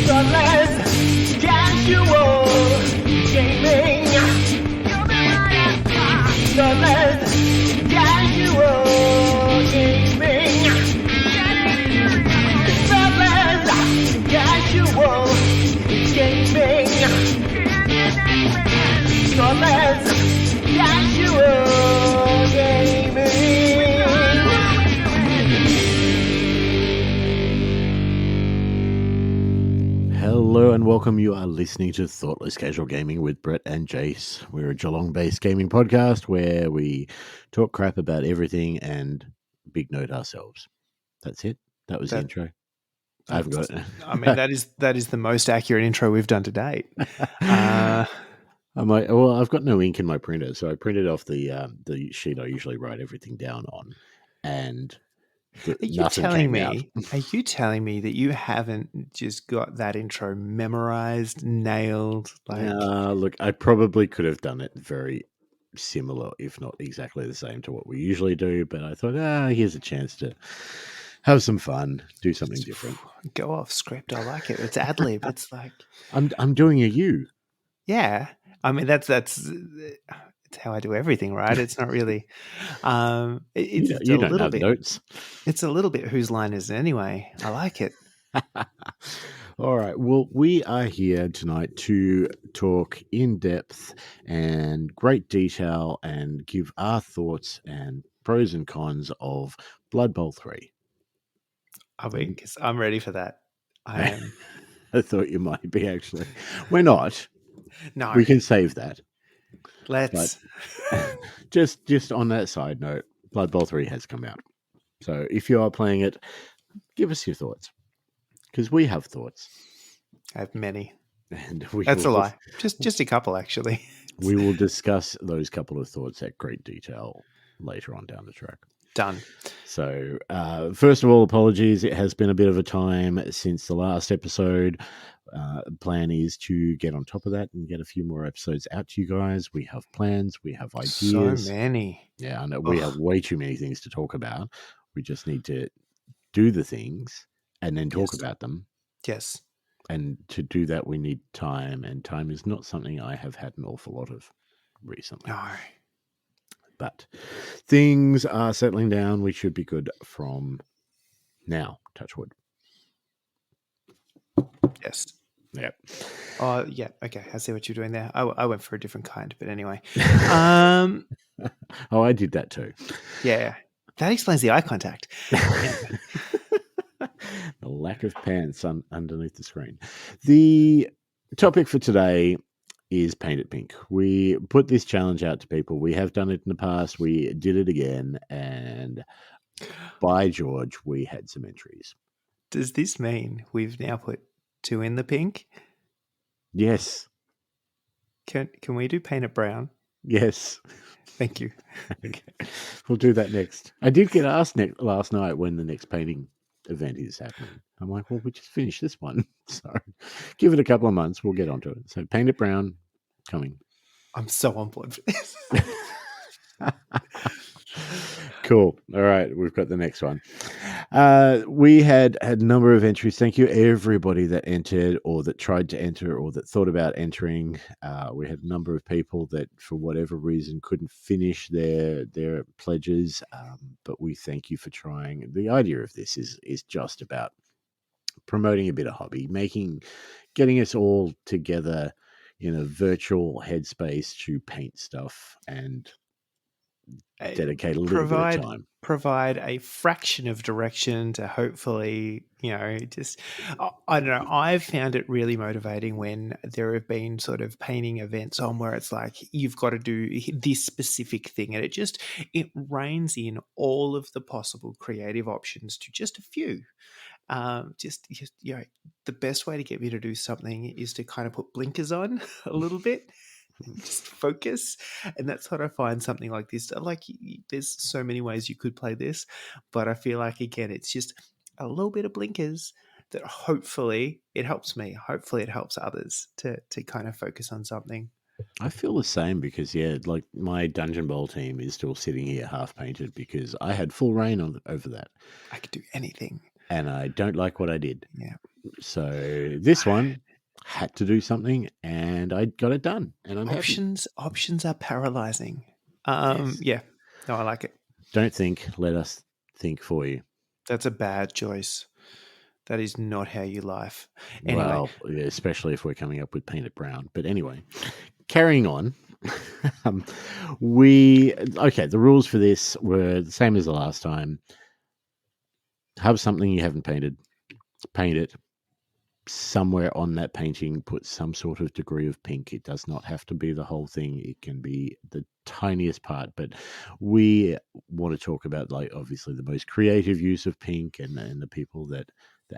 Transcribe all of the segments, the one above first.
Thoughtless, casual gaming. Thoughtless, casual gaming. Thoughtless, casual gaming. Thoughtless, casual gaming. Hello and welcome. You are listening to Thoughtless Casual Gaming with Brett and Jace. We're a Geelong-based gaming podcast where we talk crap about everything and big note ourselves. That's it. That was the intro. I haven't got it. I mean, that is the most accurate intro we've done to date. I've got no ink in my printer, so I printed off the sheet I usually write everything down on, and Are you telling me that you haven't just got that intro memorized, nailed? Look, I probably could have done it very similar, if not exactly the same to what we usually do, but I thought, here's a chance to have some fun, do something different. Go off script. I like it. It's ad lib. It's like I'm doing a you. Yeah, I mean that's it's how I do everything, right? It's not really. It's you a don't little have bit. notes. It's a little bit whose line is it anyway. I like it. All right. Well, we are here tonight to talk in depth and great detail and give our thoughts and pros and cons of Blood Bowl 3. I mean, 'cause I'm ready for that. I am. I thought you might be, actually. We're not. No, We can save that. let's. But just on that side note, Blood Bowl 3 has come out. So if you are playing it, give us your thoughts. Because we have thoughts. I have many. And That's a lie. Just a couple, actually. We will discuss those couple of thoughts at great detail later on down the track. Done. So, first of all, apologies. It has been a bit of a time since the last episode. Plan is to get on top of that and get a few more episodes out to you guys. We have plans. We have ideas. So many. Yeah, I know. We have way too many things to talk about. We just need to do the things and then talk about them. Yes. And to do that, we need time. And time is not something I have had an awful lot of recently. No. But things are settling down. We should be good from now. Touch wood. Yes. Yep. Oh, yeah. Okay. I see what you're doing there. I went for a different kind, but anyway. Oh, I did that too. Yeah. That explains the eye contact. The lack of pants underneath the screen. The topic for today is Paint It Pink. We put this challenge out to people. We have done it in the past. We did it again. And by George, we had some entries. Does this mean we've now put 2 in the pink? Yes. Can we do Paint It Brown? Yes. Thank you. Okay. We'll do that next. I did get asked last night when the next painting event is happening. I'm like, well, we just finished this one. So give it a couple of months. We'll get onto it. So Paint It Brown coming. I'm so on board for this. Cool. All right. We've got the next one. We had a number of entries. Thank you, everybody that entered or that tried to enter or that thought about entering. We had a number of people that, for whatever reason, couldn't finish their pledges, but we thank you for trying. The idea of this is just about promoting a bit of hobby, getting us all together in a virtual headspace to paint stuff and dedicate a little bit of time. Provide a fraction of direction to hopefully, just, I don't know. I've found it really motivating when there have been sort of painting events on where it's like, you've got to do this specific thing. And it reins in all of the possible creative options to just a few. The best way to get me to do something is to kind of put blinkers on a little bit. Just focus, and that's what I find something like this. Like, there's so many ways you could play this, but I feel like, again, it's just a little bit of blinkers that hopefully it helps me. Hopefully it helps others to kind of focus on something. I feel the same because, like my Dungeon Bowl team is still sitting here half painted because I had full reign over that. I could do anything. And I don't like what I did. Yeah. So this one had to do something, and I got it done, and I'm happy. Options are paralyzing. Yes. Yeah. No, I like it. Don't think. Let us think for you. That's a bad choice. That is not how you life. Anyway, Well, yeah, especially if we're coming up with painted brown. But anyway, carrying on. The rules for this were the same as the last time. Have something you haven't painted, paint it. Somewhere on that painting, put some sort of degree of pink. It does not have to be the whole thing. It can be the tiniest part. But we want to talk about, like, obviously the most creative use of pink, and the people that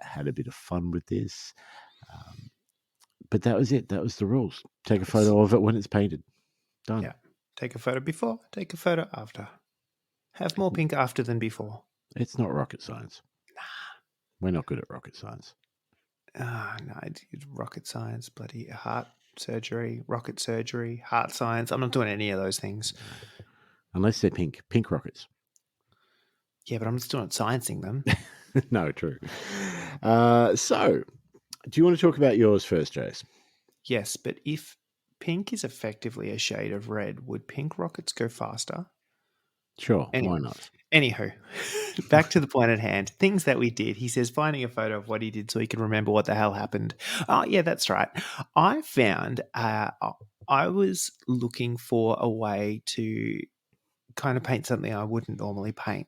had a bit of fun with this. But that was it. That was the rules. Take a photo of it when it's painted. Done. yeah. Take a photo before, take a photo after. Have more pink after than before. It's not rocket science. We're not good at rocket science. No, it's rocket science, bloody heart surgery, rocket surgery, heart science. I'm not doing any of those things. Unless they're pink rockets. Yeah, but I'm just not sciencing them. No, true. So, do you want to talk about yours first, Jace? Yes, but if pink is effectively a shade of red, would pink rockets go faster? Sure, why not? Anywho, back to the point at hand. Things that we did. He says finding a photo of what he did so he can remember what the hell happened. Oh, yeah, that's right. I found I was looking for a way to kind of paint something I wouldn't normally paint.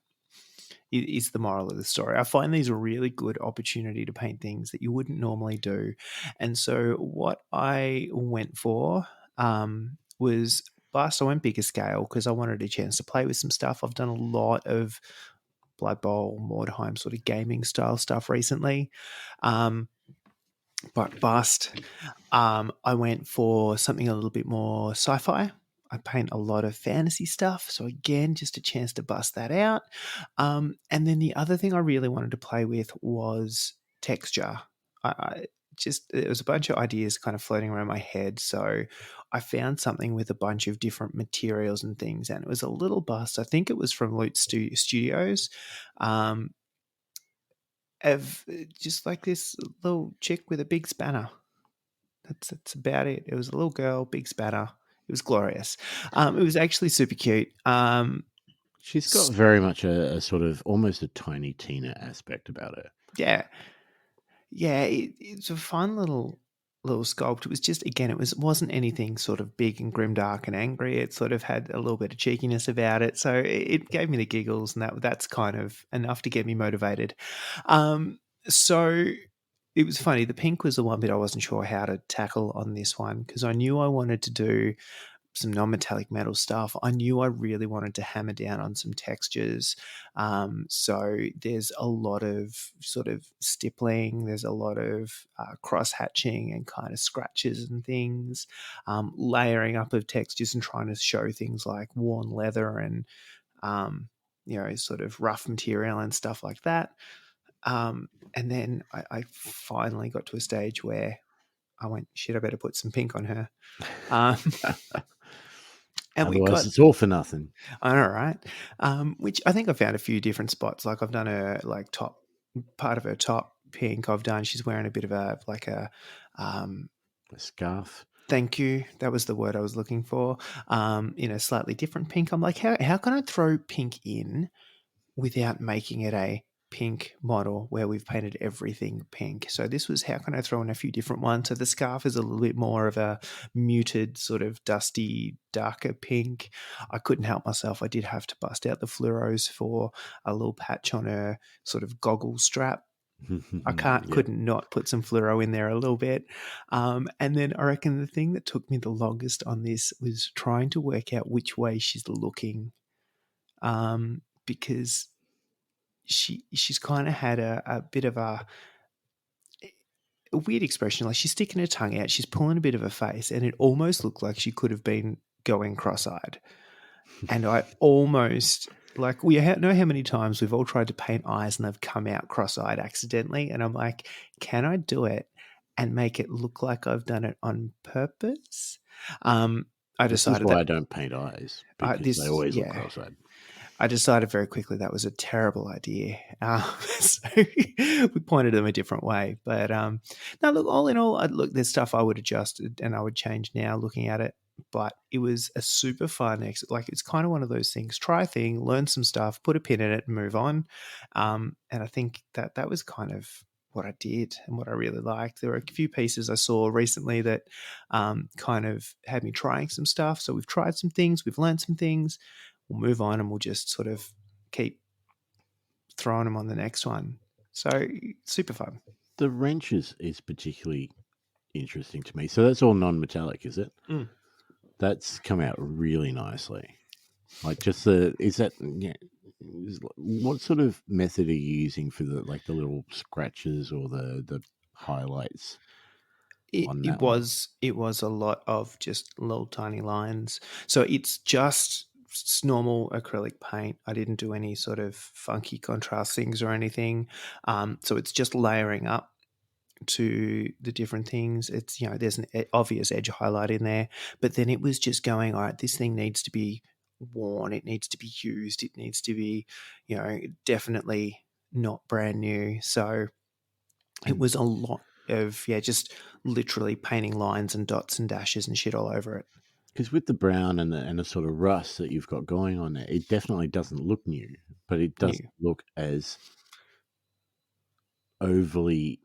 Is the moral of the story. I find these a really good opportunity to paint things that you wouldn't normally do. And so what I went for was bust. I went bigger scale because I wanted a chance to play with some stuff. I've done a lot of Blood Bowl, Mordheim sort of gaming style stuff recently. But bust, I went for something a little bit more sci-fi. I paint a lot of fantasy stuff. So again, just a chance to bust that out. And then the other thing I really wanted to play with was texture. There was a bunch of ideas kind of floating around my head. So I found something with a bunch of different materials and things, and it was a little bust. I think it was from Loot Studios. Of just like this little chick with a big spanner. That's about it. It was a little girl, big spanner. It was glorious. It was actually super cute. She's got very much a sort of almost a Tiny Tina aspect about her. Yeah. It's a fun little sculpt. It was just, again, it wasn't anything sort of big and grimdark and angry. It sort of had a little bit of cheekiness about it, so it gave me the giggles, and that's kind of enough to get me motivated. So it was funny. The pink was the one bit I wasn't sure how to tackle on this one, because I knew I wanted to do some non-metallic metal stuff. I knew I really wanted to hammer down on some textures. So there's a lot of sort of stippling. There's a lot of cross-hatching and kind of scratches and things, layering up of textures and trying to show things like worn leather and, sort of rough material and stuff like that. And then I finally got to a stage where I went, shit, I better put some pink on her. And otherwise, it's all for nothing. I know, right? Which I think I found a few different spots. Like I've done her like top part of her top pink. She's wearing a bit of a scarf. Thank you. That was the word I was looking for. In a slightly different pink. I'm like, how can I throw pink in without making it a pink model where we've painted everything pink? So this was, how can I throw in a few different ones? So the scarf is a little bit more of a muted sort of dusty, darker pink. I couldn't help myself. I did have to bust out the fluoros for a little patch on her sort of goggle strap. I couldn't not put some fluoro in there a little bit. And then I reckon the thing that took me the longest on this was trying to work out which way she's looking. Because she's kind of had a bit of a weird expression. Like she's sticking her tongue out, she's pulling a bit of a face, and it almost looked like she could have been going cross-eyed. And I almost, like, we know how many times we've all tried to paint eyes and they've come out cross-eyed accidentally. And I'm like, can I do it and make it look like I've done it on purpose? I decided this is why I don't paint eyes, because they always look cross-eyed. I decided very quickly that was a terrible idea. So we pointed them a different way. But no, look, all in all, look, there's stuff I would adjust and I would change now looking at it. But it was a super fun like it's kind of one of those things. Try a thing, learn some stuff, put a pin in it, and move on. And I think that was kind of what I did and what I really liked. There were a few pieces I saw recently that kind of had me trying some stuff. So we've tried some things, we've learned some things. We'll move on and we'll just sort of keep throwing them on the next one. So super fun. The wrenches is particularly interesting to me. So that's all non-metallic, is it? Mm. That's come out really nicely. Like just what sort of method are you using for the little scratches or the highlights on that one? It was a lot of just little tiny lines. So it's just normal acrylic paint. I didn't do any sort of funky contrast things or anything. So it's just layering up to the different things. It's, there's an obvious edge highlight in there, but then it was just going, all right, this thing needs to be worn, it needs to be used, it needs to be, definitely not brand new. So it was a lot of just literally painting lines and dots and dashes and shit all over it. Because with the brown and the sort of rust that you've got going on there, it definitely doesn't look new, but it doesn't look as overly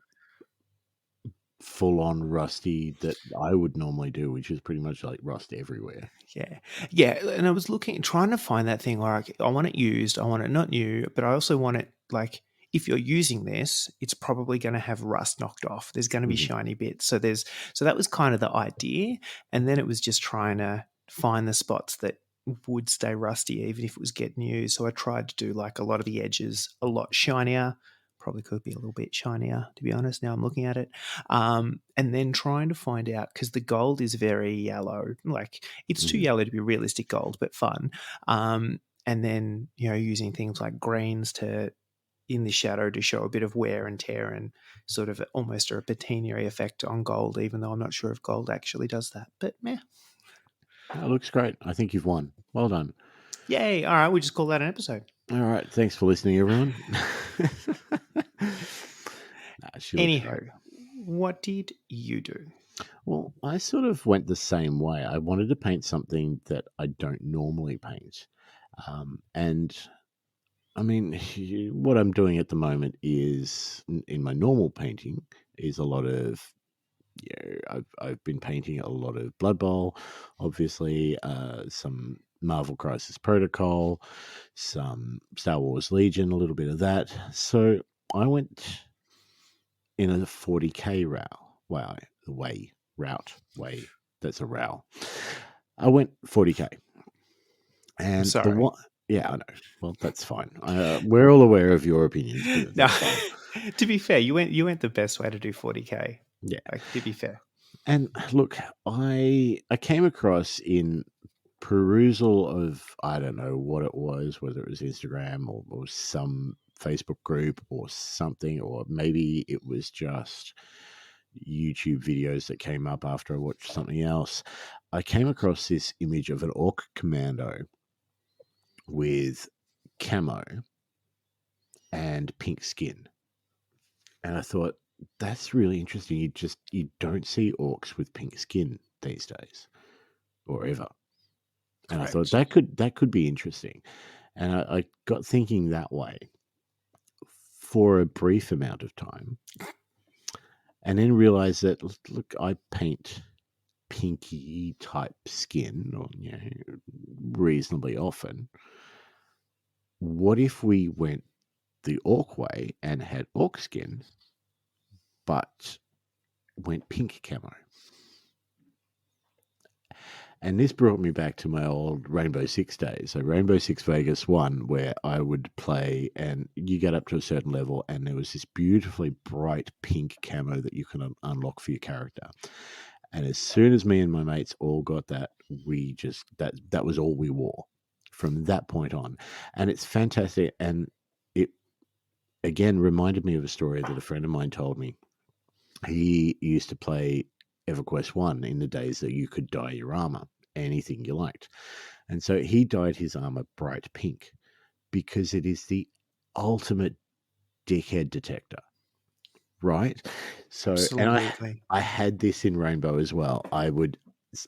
full-on rusty that I would normally do, which is pretty much like rust everywhere. Yeah. And I was trying to find that thing like I want it used, I want it not new, but I also want it like if you're using this, it's probably going to have rust knocked off. There's going to be shiny bits. So that was kind of the idea. And then it was just trying to find the spots that would stay rusty even if it was getting used. So I tried to do like a lot of the edges a lot shinier. Probably could be a little bit shinier, to be honest, now I'm looking at it. And then trying to find out, because the gold is very yellow, like it's too yellow to be realistic gold, but fun. And then, using things like greens in the shadow to show a bit of wear and tear and sort of almost a patina effect on gold, even though I'm not sure if gold actually does that. But meh. That looks great. I think you've won. Well done. Yay. All right, we'll just call that an episode. All right. Thanks for listening, everyone. Anyhow, what did you do? Well, I sort of went the same way. I wanted to paint something that I don't normally paint. And I mean, what I'm doing at the moment is in my normal painting is a lot of, I've been painting a lot of Blood Bowl, obviously, some Marvel Crisis Protocol, some Star Wars Legion, a little bit of that. So I went in a 40k route. That's a row. I went 40k, and Sorry. Yeah, I know. Well, that's fine. We're all aware of your opinions. No, to be fair, you went the best way to do 40k. Yeah, to be fair. And look, I came across in perusal of, I don't know what it was, whether it was Instagram or some Facebook group or something, or maybe it was just YouTube videos that came up after I watched something else. I came across this image of an orc commando with camo and pink skin. And I thought, that's really interesting. You don't see orcs with pink skin these days or ever. And I thought that could be interesting. And I got thinking that way for a brief amount of time. And then realized that, look, I paint pinky type skin or, reasonably often. What if we went the orc way and had orc skin, but went pink camo? And this brought me back to my old Rainbow Six days. So Rainbow Six Vegas 1, where I would play and you get up to a certain level and there was this beautifully bright pink camo that you can unlock for your character. And as soon as me and my mates all got that, we just, that was all we wore from that point on. And it's fantastic. And it, again, reminded me of a story that a friend of mine told me. He used to play EverQuest 1 in the days that you could dye your armor anything you liked. And so he dyed his armor bright pink. because it is the ultimate dickhead detector, right? So, and Absolutely. I had this in Rainbow as well.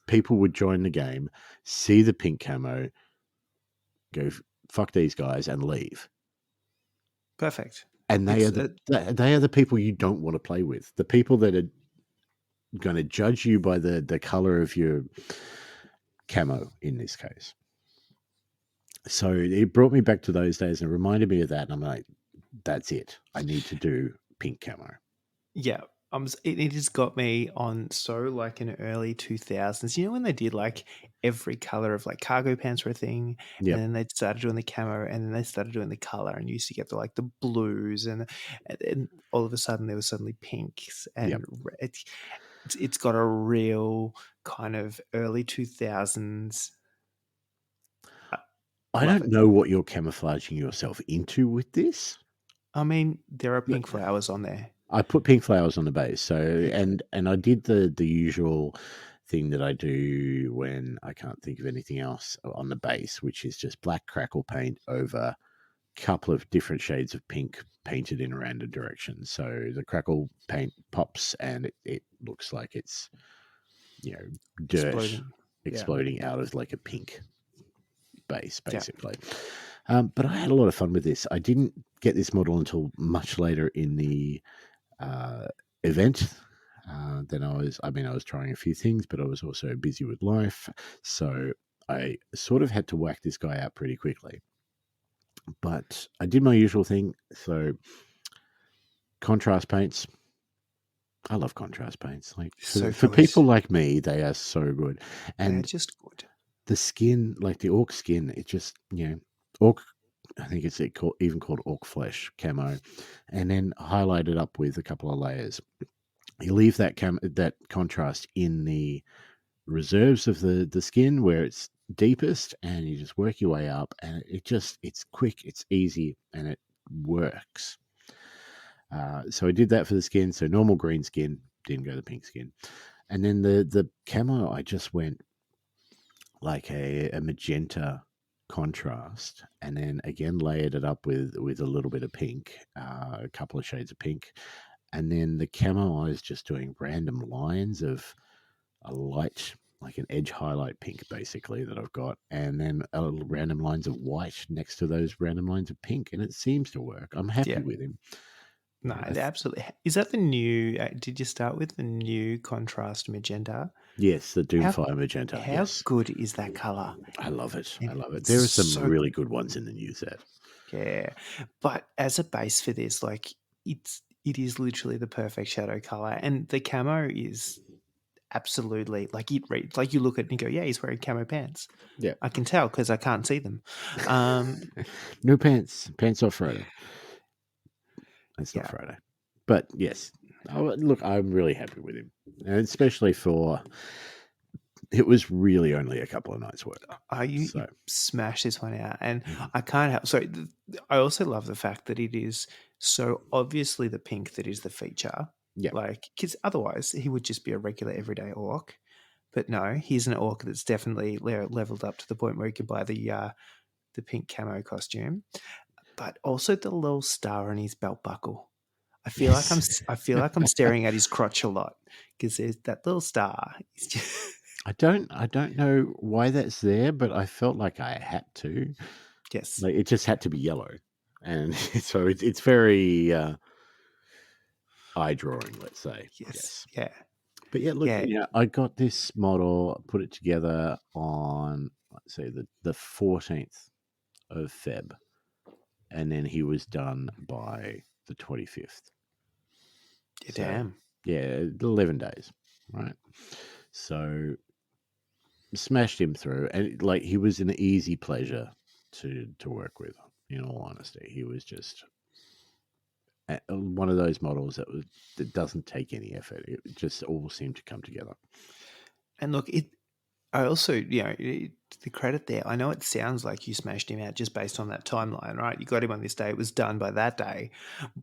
People would join the game, see the pink camo, go fuck these guys, and leave. Perfect. And It's they are the people you don't want to play with. The people that are going to judge you by the color of your camo in this case. So it brought me back to those days and reminded me of that. And I'm like, that's it. I need to do pink camo. yeah. It has got me on so like in early 2000s. You know when they did like every color of like cargo pants were a thing, Yep. and then they started doing the camo, and then they started doing the color, and you used to get the blues, and all of a sudden there was suddenly pinks Yep. and it's got a real kind of early 2000s. I Love don't it. know what you're camouflaging yourself into with this. I mean, there are But pink flowers on there. I put pink flowers on the base. So and I did the usual thing that I do when I can't think of anything else on the base, which is just black crackle paint over a couple of different shades of pink painted in random directions. So the crackle paint pops and it looks like it's, dirt Exploding. Yeah. exploding out of like a pink base, Yeah. basically. But I had a lot of fun with this. I didn't get this model until much later in the event. Then I was trying a few things, but I was also busy with life. So I sort of had to whack this guy out pretty quickly. But I did my usual thing. So contrast paints. I love contrast paints. Like So for good. people like me, they are so good. They're And just good. the skin, like the orc skin, it just, orc, I think it's even called orc flesh camo, and then highlight it up with a couple of layers. You leave that contrast in the reserves of the skin where it's deepest, and you just work your way up, and it's quick, it's easy, and it works. So I did that for the skin. So normal green skin, didn't go the pink skin, and then the camo, I just went like a magenta contrast, and then again layered it up with a little bit of pink, a couple of shades of pink, and then the camo I was just doing random lines of a light, like an edge highlight pink, basically, that I've got, and then random lines of white next to those random lines of pink, and it seems to work. I'm happy Yeah. with him. No, Yeah, absolutely. Is that the new? Did you start with the new contrast magenta? yes, the How Doomfire magenta. how Yes, good is that color? I love it. I And love it. it's There are some so really good ones in the new set. yeah. But as a base for this, like it is literally the perfect shadow color, and the camo is absolutely like it reads like you look at it and you go, yeah, he's wearing camo pants. Yeah. I can tell because I can't see them. No pants. Pants off Friday. It's not Yeah. Friday. But yes. Look, I'm really happy with him. And especially for it was really only a couple of nights' work. You So smash this one out, and Mhm. I can't help. So I also love the fact that it is so obviously the pink that is the feature. yeah. Like, because otherwise he would just be a regular everyday orc. But no, he's an orc that's definitely leveled up to the point where he can buy the pink camo costume, but also the little star on his belt buckle. Yes. I feel like I'm staring at his crotch a lot because there's that little star. It's just, I don't know why that's there, but I felt like I had to. yes, Like it just had to be yellow. And so it's very eye drawing, let's say. yes, Yes. yeah, But yeah, look, yeah. I got this model, put it together on, let's say, the 14th of Feb, and then he was done by the 25th. Yeah, So damn. yeah, 11 days, right? So smashed him through, and like he was an easy pleasure to work with. In all honesty, he was just one of those models that doesn't take any effort. It just all seemed to come together. And look, I also, the credit there. I know it sounds like you smashed him out just based on that timeline, right? You got him on this day; it was done by that day.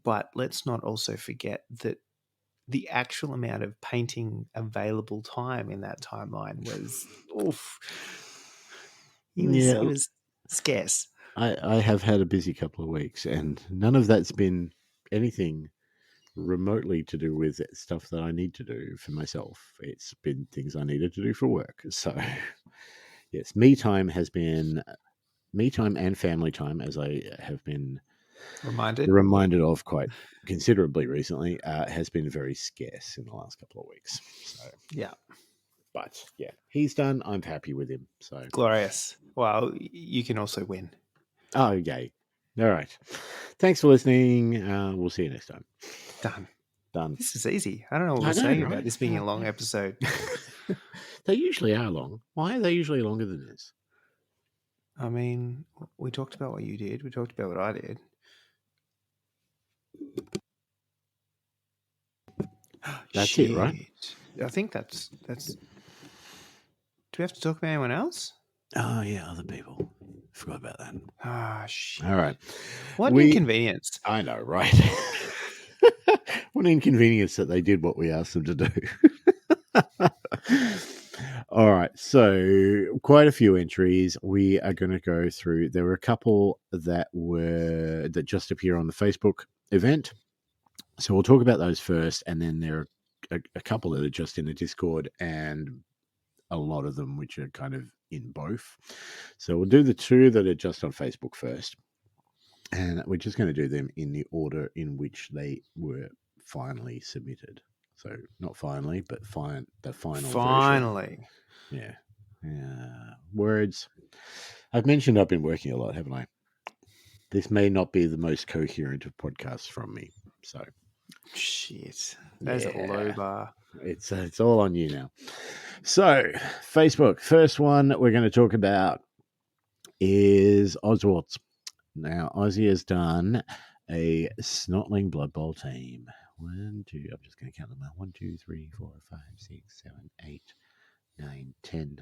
But let's not also forget that the actual amount of painting available time in that timeline was, oof. He Yeah, was scarce. I have had a busy couple of weeks, and none of that's been anything remotely to do with stuff that I need to do for myself. It's been things I needed to do for work. So, yes, me time and family time, as I have been Reminded? reminded of quite considerably recently, has been very scarce in the last couple of weeks. So, Yeah. but yeah, he's done. I'm happy with him. So, Glorious. Well, you can also win. oh, yay. All right. Thanks for listening. We'll see you next time. Done. Done. This is easy. I don't know what I we're know, saying about right? this being a long episode. They usually are long. Why are they usually longer than this? I mean, we talked about what you did. We talked about what I did. That's it, right? Shit. I think that's. Do we have to talk about anyone else? Oh, yeah, other people. Forgot about that. Ah, shit. All right. What inconvenience. I know, right? What inconvenience that they did what we asked them to do. All right. So, quite a few entries. We are going to go through. There were a couple that just appear on the Facebook event. So, we'll talk about those first. And then there are a couple that are just in the Discord and a lot of them which are kind of in both. So, we'll do the two that are just on Facebook first. And we're just going to do them in the order in which they were finally submitted. So not finally, but the final version. Finally. Yeah. Words. I've mentioned I've been working a lot, haven't I? This may not be the most coherent of podcasts from me. So Shit. That's a low bar. It's all on you now. So Facebook, first one that we're going to talk about is Oswald's. Now, Ozzy has done a Snotling Blood Bowl team. 1, 2, I'm just going to count them out. 1, 2, 3, 4, 5, 6, 7, 8, 9, 10.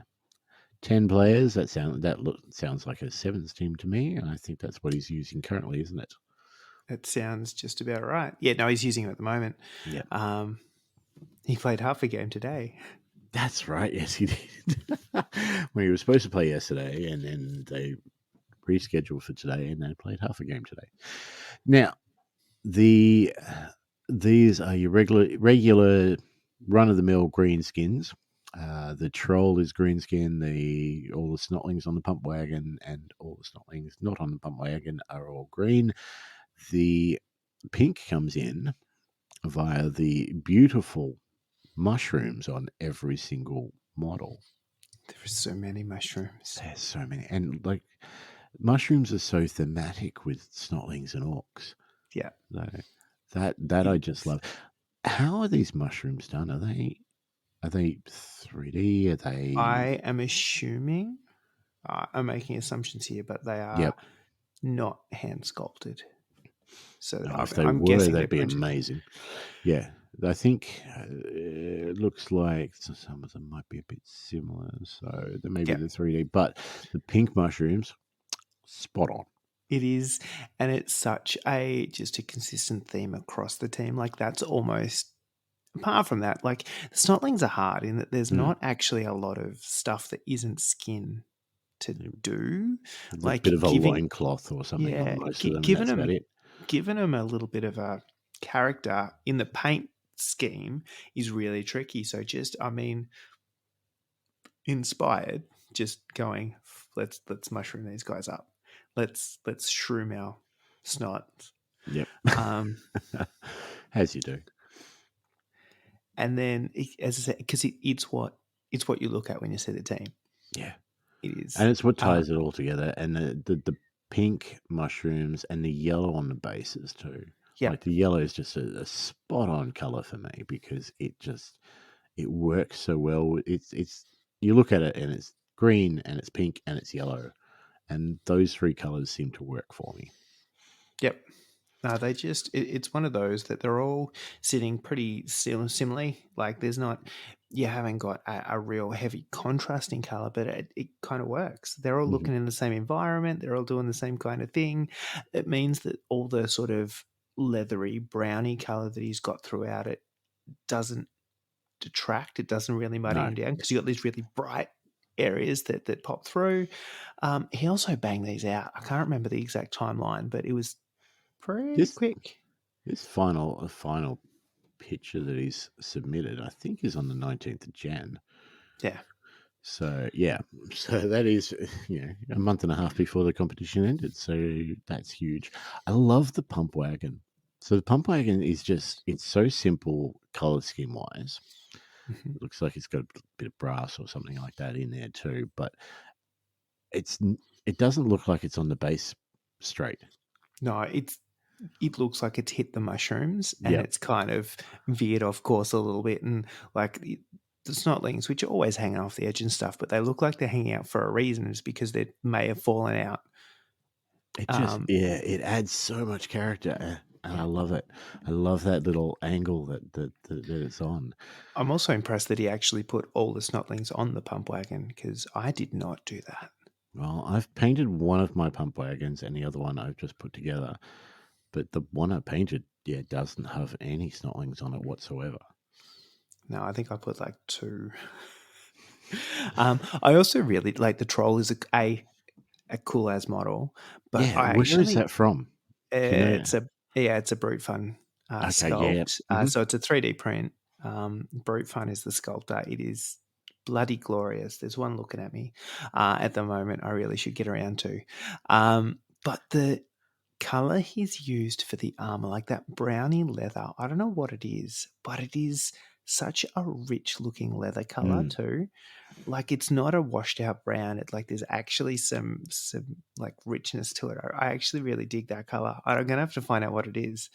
10 players. That sounds like a sevens team to me, and I think that's what he's using currently, isn't it? That sounds just about right. Yeah, no, he's using it at the moment. Yeah. He played half a game today. That's right. Yes, he did. When he was supposed to play yesterday, and then they rescheduled for today, and they played half a game today. Now, these are your regular run of the mill green skins. The troll is green skin. All the snotlings on the pump wagon and all the snotlings not on the pump wagon are all green. The pink comes in via the beautiful mushrooms on every single model. There are so many mushrooms. There's so many, and like mushrooms are so thematic with snotlings and orcs. Yeah. That I just love. How are these mushrooms done? Are they 3D? Are they? I am assuming, I'm making assumptions here, but they are not hand sculpted. So If they I'm were, guessing they'd be printed. amazing. Yeah, I think it looks like some of them might be a bit similar. So there may be the 3D, but the pink mushrooms, spot on. It is, and it's such just a consistent theme across the team. Like that's almost, apart from that, like the snotlings are hard in that there's not actually a lot of stuff that isn't skin to do. Like a bit of a loincloth or something on most of them, and that's about it. Giving them a little bit of a character in the paint scheme is really tricky. So inspired, just going, let's mushroom these guys up. Let's shroom our snot. Yep. As you do. And then, as I said, because it's what you look at when you see the team. Yeah, it is, and it's what ties it all together. And the pink mushrooms and the yellow on the bases too. Yeah, like the yellow is just a spot on color for me because it works so well. It's you look at it and it's green and it's pink and it's yellow, and those three colors seem to work for me. Yep. No, they just, it's one of those that they're all sitting pretty similarly. Like you haven't got a real heavy contrasting color, but it kind of works. They're all looking in the same environment. They're all doing the same kind of thing. It means that all the sort of leathery browny color that he's got throughout it doesn't detract. It doesn't really muddy him down because you got these really bright areas that pop through. He also banged these out. I can't remember the exact timeline, but it was pretty This quick. this final picture that he's submitted, I think, is on the 19th of Jan. Yeah. So yeah, so that is a month and a half before the competition ended. So that's huge. I love the pump wagon. So the pump wagon is it's so simple color scheme wise. Mhm. It looks like it's got a bit of brass or something like that in there too, but it doesn't look like it's on the base straight. No, it looks like it's hit the mushrooms and Yep. it's kind of veered off course a little bit, and like the snotlings, which are always hanging off the edge and stuff, but they look like they're hanging out for a reason. It's because they may have fallen out. It just it adds so much character, and I love it. I love that little angle that it's on. I'm also impressed that he actually put all the snotlings on the pump wagon, because I did not do that. Well, I've painted one of my pump wagons, and the other one I've just put together. But the one I painted, doesn't have any snotlings on it whatsoever. No, I think I put like 2. I also really like the troll is a cool as model, but Yeah, I where is actually that from? Do you know? it's a Brute Fun Okay, yeah. sculpt. Mhm. So it's a 3D print. Brute Fun is the sculptor. It is bloody glorious. There's one looking at me at the moment. I really should get around to. But the color he's used for the armor, like that browny leather, I don't know what it is, but it is such a rich looking leather color too. Like, it's not a washed out brown. It's like there's actually some like richness to it. I actually really dig that color. I'm gonna have to find out what it is.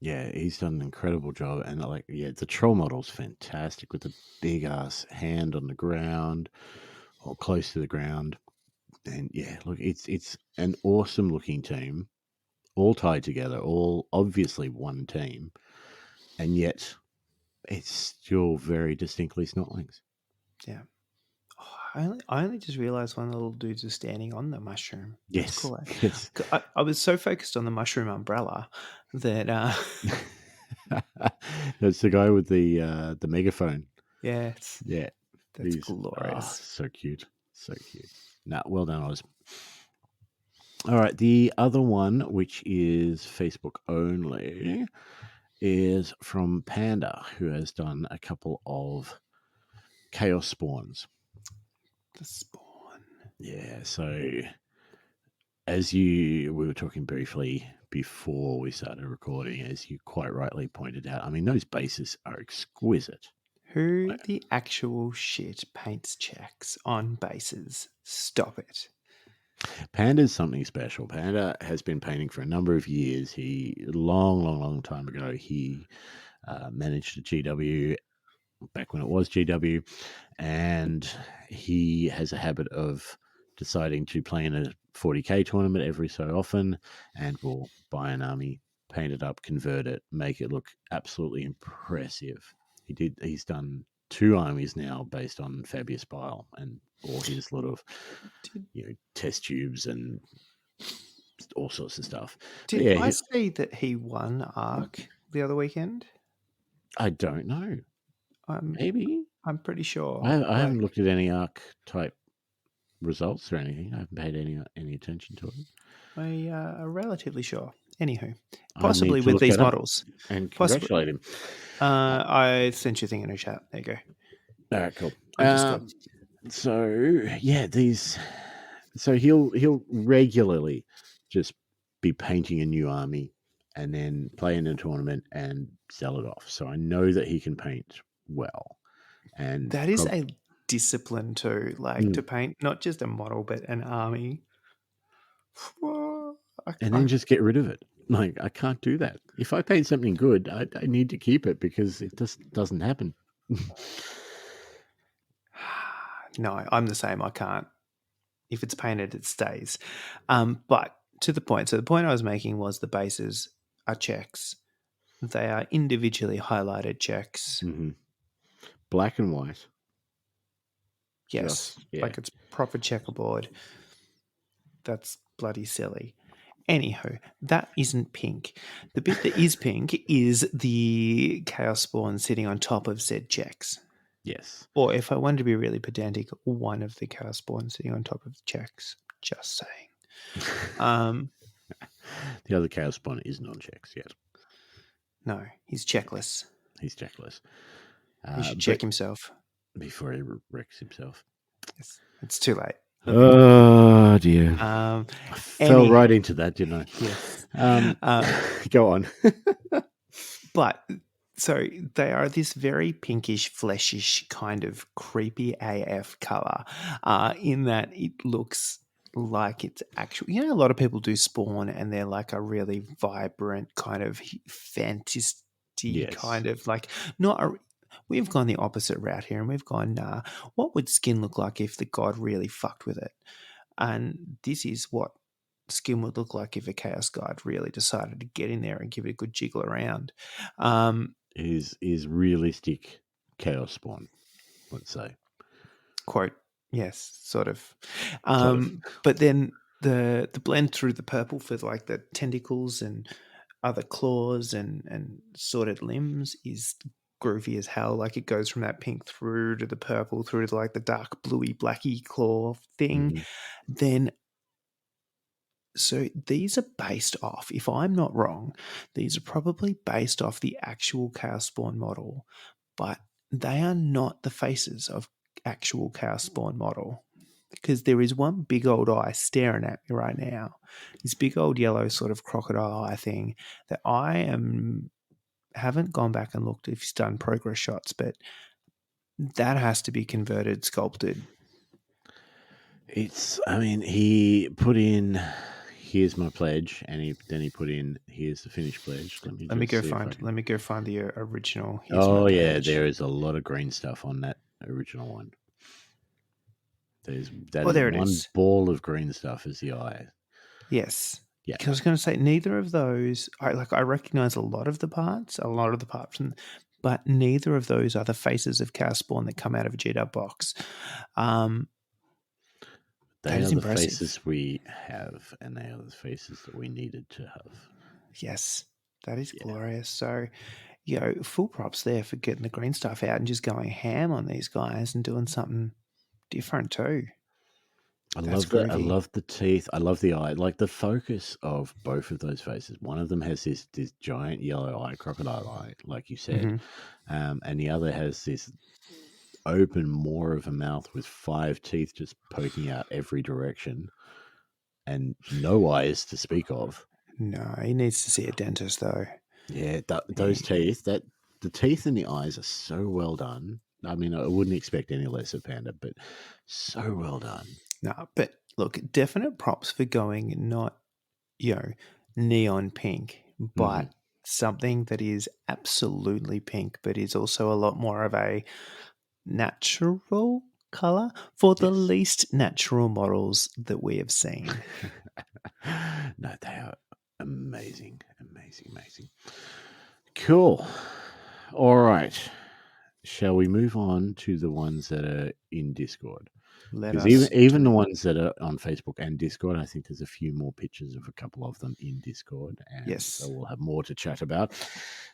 Yeah, he's done an incredible job, and the troll model's fantastic with the big ass hand on the ground or close to the ground. And yeah, look, it's an awesome looking team, all tied together, all obviously one team, and yet it's still very distinctly snotlings. Yeah. Oh, I only just realized one of the little dudes was standing on the mushroom. That's Yes, cool. yes. I was so focused on the mushroom umbrella that That's the guy with the megaphone. yeah, Yeah, that's he's glorious. so cute, so cute. Nah, well done, Oz. All right, the other one, which is Facebook only, is from Panda, who has done a couple of chaos spawns. The spawn. Yeah, so we were talking briefly before we started recording, as you quite rightly pointed out, I mean, those bases are exquisite. Who the actual shit paints checks on bases? Stop it. Panda's something special. Panda has been painting for a number of years. Long time ago, he managed a GW back when it was GW, and he has a habit of deciding to play in a 40k tournament every so often, and will buy an army, paint it up, convert it, make it look absolutely impressive. He's done 2 armies now based on Fabius Bile and all his lot of test tubes and all sorts of stuff. Did I see that he won ARC the other weekend? I don't know. Maybe. I'm pretty sure. I haven't looked at any ARC type results or anything. I haven't paid any attention to it. I'm relatively sure. Anywho, I possibly need to with look these that up models. and Possibly. congratulate him. I sent you a thing in a chat. There you go. All right, cool. Understood. So yeah, so he'll regularly just be painting a new army and then play in a tournament and sell it off. So I know that he can paint well. And that is a discipline too, like to paint not just a model but an army. And then just get rid of it. Like, I can't do that. If I paint something good, I need to keep it because it just doesn't happen. No, I'm the same. I can't. If it's painted, it stays. But to the point. So the point I was making was the bases are checks. They are individually highlighted checks. Mm-hmm. Black and white. Yes, like it's proper checkerboard. That's bloody silly. Anywho, that isn't pink. The bit that is pink is the chaos spawn sitting on top of said checks. Yes. Or if I wanted to be really pedantic, one of the chaos spawn sitting on top of the checks. Just saying. The other chaos spawn is non-checks yet. No, he's checkless. He's checkless. He should But check himself. before he wrecks himself. It's too late. Oh dear. Um, I fell any- right into that, didn't I? yes. Go on. But so they are this very pinkish, fleshish kind of creepy AF color, in that it looks like it's actual. You know, a lot of people do spawn and they're like a really vibrant kind of fantasy Yes. kind of like not a. We've gone the opposite route here, and we've gone, what would skin look like if the god really fucked with it? And this is what skin would look like if a chaos guard really decided to get in there and give it a good jiggle around. Is realistic chaos spawn, let's say. Quote, yes, sort of. Sort of. But then the blend through the purple for like the tentacles and other claws and sorted limbs is groovy as hell. Like it goes from that pink through to the purple through to like the dark bluey blacky claw thing. Mhm. Then so these are based off, if I'm not wrong, these are probably based off the actual Chaos Spawn model, but they are not the faces of actual Chaos Spawn model. Because there is one big old eye staring at me right now. This big old yellow sort of crocodile eye thing that haven't gone back and looked if he's done progress shots, but that has to be converted, sculpted. He put in here's my pledge, and then he put in here's the finished pledge. Let me go find the original. There is a lot of green stuff on that original one. There it is. Ball of green stuff is the eye. Yes. Yeah. Because I was going to say neither of those. I recognize a lot of the parts, but neither of those are the faces of Chaos Spawn that come out of a GW box. They are the faces we have, and they are the faces that we needed to have. Yes, that is glorious. So, full props there for getting the green stuff out and just going ham on these guys and doing something different too. I love the teeth. I love the eye. Like the focus of both of those faces. One of them has this giant yellow eye, crocodile eye, like you said, and the other has this open more of a mouth with 5 teeth just poking out every direction and no eyes to speak of. No, he needs to see a dentist though. Yeah, those teeth, the teeth and the eyes are so well done. I mean, I wouldn't expect any less of Panda, but so well done. No, but look, definite props for going not, neon pink, but something that is absolutely pink, but is also a lot more of a natural color for the least natural models that we have seen. No, they are amazing. Cool. All right. Shall we move on to the ones that are in Discord? Because even the ones that are on Facebook and Discord, I think there's a few more pictures of a couple of them in Discord, and so we'll have more to chat about.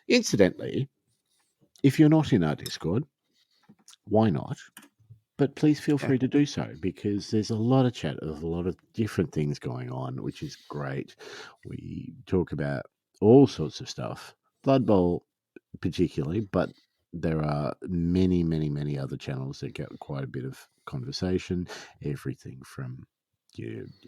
Incidentally, if you're not in our Discord, why not? But please feel free to do so, because there's a lot of chat, there's a lot of different things going on, which is great. We talk about all sorts of stuff, Blood Bowl particularly, but there are many, many, many other channels that get quite a bit of conversation. Everything from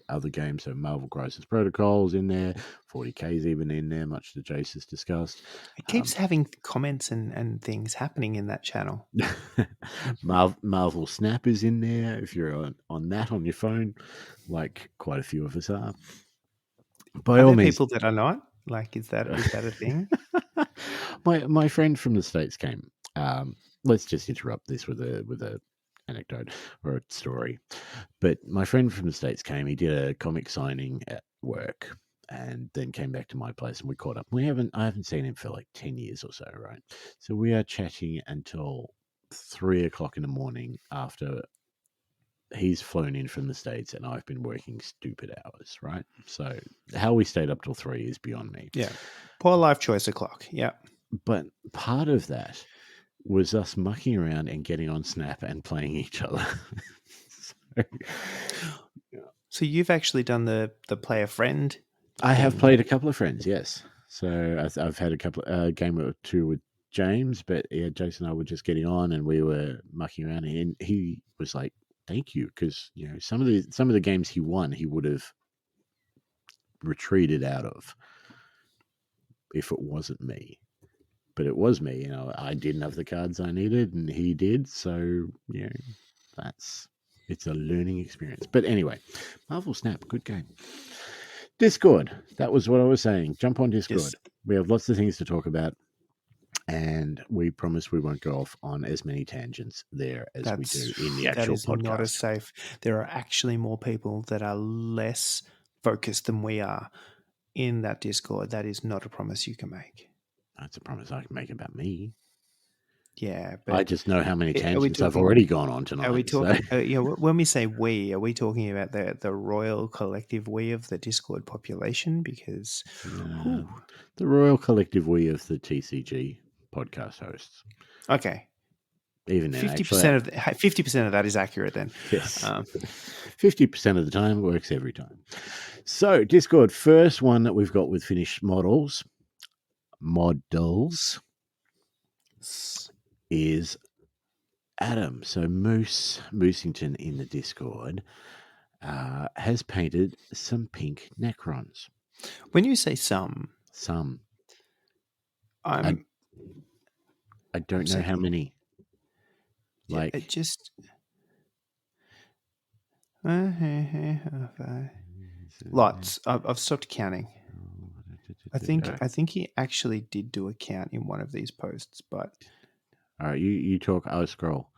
other games, so Marvel Crisis Protocol's in there, 40K's even in there, much that Jace has discussed. It keeps having comments and things happening in that channel. Marvel Snap is in there if you're on that on your phone, like quite a few of us are. By all means, people that are not. Like, is that a thing? My friend from the States came. Let's just interrupt this with a anecdote or a story. But my friend from the States came. He did a comic signing at work, and then came back to my place, and we caught up. I haven't seen him for like 10 years or so, right? So we are chatting until 3 o'clock in the morning after he's flown in from the States and I've been working stupid hours, right? So how we stayed up till 3 is beyond me. Yeah. Poor life choice o'clock. Yeah. But part of that was us mucking around and getting on Snap and playing each other. So, So you've actually done the play a friend. I have thing. played a couple of friends, yes. So I've had a couple game or two with James, but yeah, Jason and I were just getting on, and we were mucking around, and he was like, "Thank you," because some of the games he won, he would have retreated out of if it wasn't me. But it was me. I didn't have the cards I needed, and he did. So it's a learning experience. But anyway, Marvel Snap, good game. Discord. That was what I was saying. Jump on Discord. Yes. We have lots of things to talk about, and we promise we won't go off on as many tangents there as we do in the That actual is not as podcast. safe. There are actually more people that are less focused than we are in that Discord. That is not a promise you can make. That's a promise I can make about me. Yeah, I but just know how many are we tangents I've talking? already gone on tonight. Are we So talking? When we say we, are we talking about the royal collective we of the Discord population? Because the Royal Collective we of the TCG podcast hosts. okay, Even then, 50% of that is accurate. Then yes, 50% of the time works every time. So Discord, first one that we've got with finished models is Adam. So Moosington in the Discord has painted some pink Necrons. when you say some, I don't know how many. Like it just lots. I've stopped counting. I think he actually did do a count in one of these posts, but all right, you talk. I'll scroll.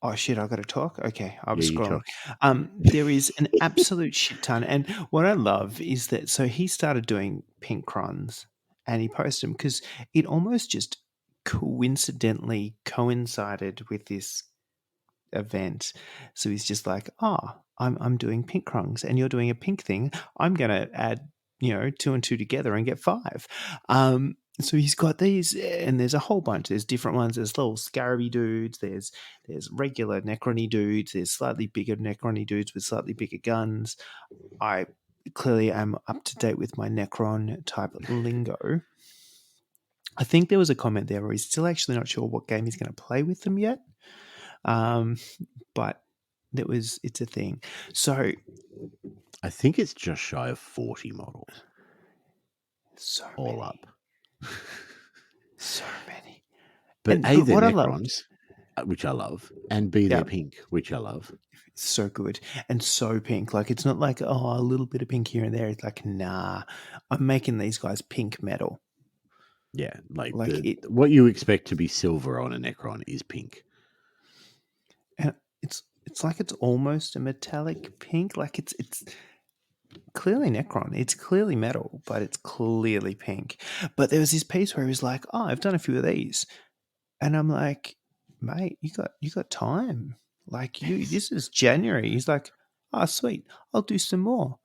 Oh shit! I got to talk. Okay, I was Yeah, you scrolling. There is an absolute shit ton, and what I love is that so he started doing pink crons, and he posted them because it almost just coincidentally coincided with this event. So he's just like, "Oh, I'm doing pink crons, and you're doing a pink thing. I'm gonna add, 2 and 2 together and get 5." So he's got these, and there's a whole bunch. There's different ones. There's little scaraby dudes. There's regular Necrony dudes. There's slightly bigger Necrony dudes with slightly bigger guns. I clearly am up to date with my Necron type lingo. I think there was a comment there where he's still actually not sure what game he's going to play with them yet. But it's a thing. So I think it's just shy of 40 models. So all many. up. So many. But And A, they're what I Necrons, which I love, and B, they're pink, which I love. So good. And so pink. Like, it's not like, a little bit of pink here and there. It's like, nah, I'm making these guys pink metal. Yeah, like what you expect to be silver on a Necron is pink. And it's like it's almost a metallic pink. Like, it's clearly Necron. It's clearly metal, but it's clearly pink. But there was this piece where he was like, I've done a few of these. And I'm like, mate, you got time. Like, this is January. He's like, oh, sweet, I'll do some more.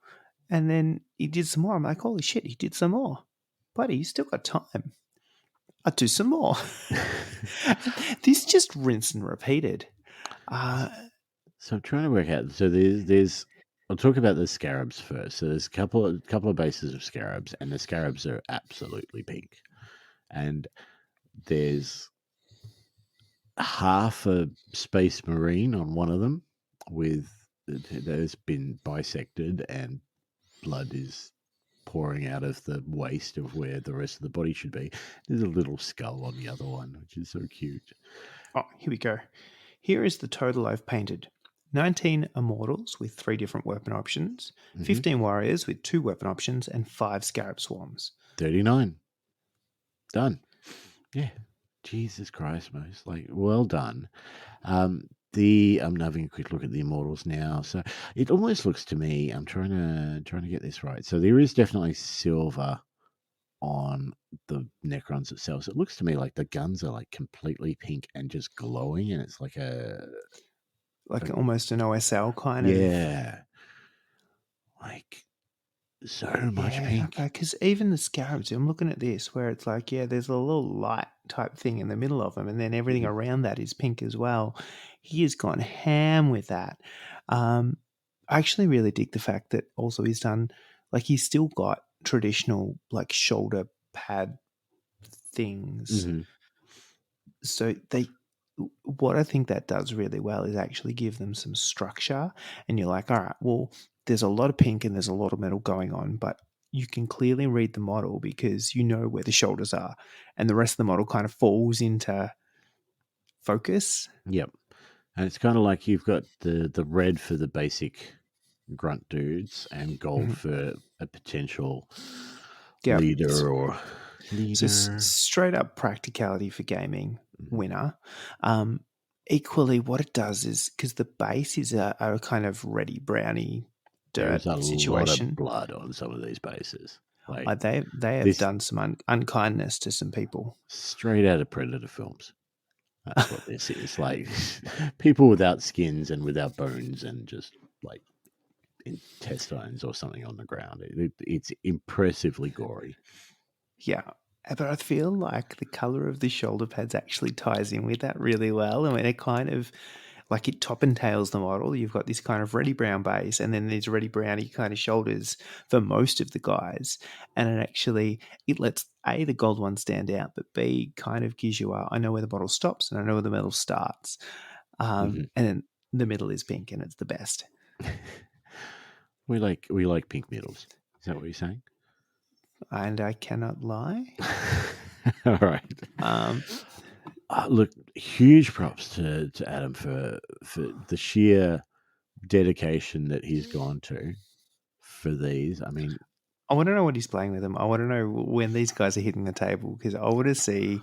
And then he did some more. I'm like, holy shit, he did some more. Buddy, you still got time. I'll do some more. This just rinsed and repeated. So I'm trying to work out. So there's I'll talk about the scarabs first. So there's a couple of bases of scarabs, and the scarabs are absolutely pink. And there's half a space marine on one of them that has been bisected, and blood is pouring out of the waist of where the rest of the body should be. There's a little skull on the other one, which is so cute. Oh, here we go. Here is the total I've painted. 19 immortals with 3 different weapon options, 15 warriors with 2 weapon options, and 5 scarab swarms. 39. Done. Yeah. Jesus Christ, Moose. Like, well done. I'm having a quick look at the immortals now. So it almost looks to me, I'm trying to get this right. So there is definitely silver on the Necrons itself. So it looks to me like the guns are like completely pink and just glowing, and it's like almost an OSL kind of. Yeah. Like, So much Yeah, pink. okay. Because even the scarabs, I'm looking at this where it's like, yeah, there's a little light type thing in the middle of them, and then everything Mhm. around that is pink as well. He has gone ham with that. Um, I actually really dig the fact that also he's done, like, he's still got traditional, like, shoulder pad things. Mhm. So what I think that does really well is actually give them some structure, and you're like, all right, well, there's a lot of pink and there's a lot of metal going on, but you can clearly read the model because you know where the shoulders are, and the rest of the model kind of falls into focus. Yep. And it's kind of like you've got the red for the basic grunt dudes and gold Mhm. for a potential Yeah. leader or So leader. straight up practicality for gaming Mhm. winner. Um, Equally, what it does is because the base is a kind of reddy browny There dirt is a lot of situation. blood on some of these bases. Like They have this done some unkindness to some people. straight out of Predator films. That's what this is. Like people without skins and without bones and just like intestines or something on the ground. It's impressively gory. Yeah. But I feel like the color of the shoulder pads actually ties in with that really well. I mean, it kind of like it top and tails the model. You've got this kind of reddy brown base and then these reddy browny kind of shoulders for most of the guys. And it lets A, the gold one stand out, but B, kind of gives you I know where the bottle stops and I know where the metal starts. Mhm. And then the middle is pink and it's the best. We like pink medals. Is that what you're saying? And I cannot lie. All right. Um, Look, huge props to Adam for the sheer dedication that he's gone to for these. I mean, I want to know what he's playing with them. I want to know when these guys are hitting the table because I want to see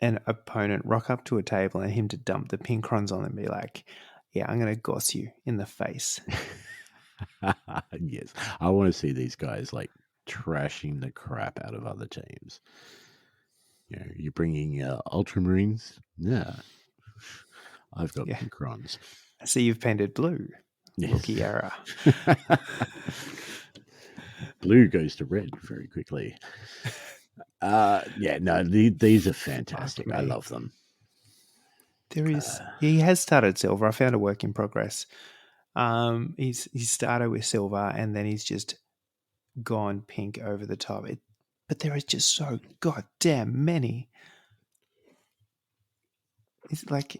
an opponent rock up to a table and him to dump the pincrons on them and be like, yeah, I'm going to goss you in the face. yes, I want to see these guys like trashing the crap out of other teams. You know, you're bringing Ultramarines. Yeah, I've got Yeah. Pincrons. I see you've painted blue. Yes. Rookie error. Blue goes to red very quickly. Yeah, no, these are fantastic. I me. love them. He has started silver. I found a work in progress. He started with silver and then he's just gone pink over the top. But there is just so goddamn many. It's like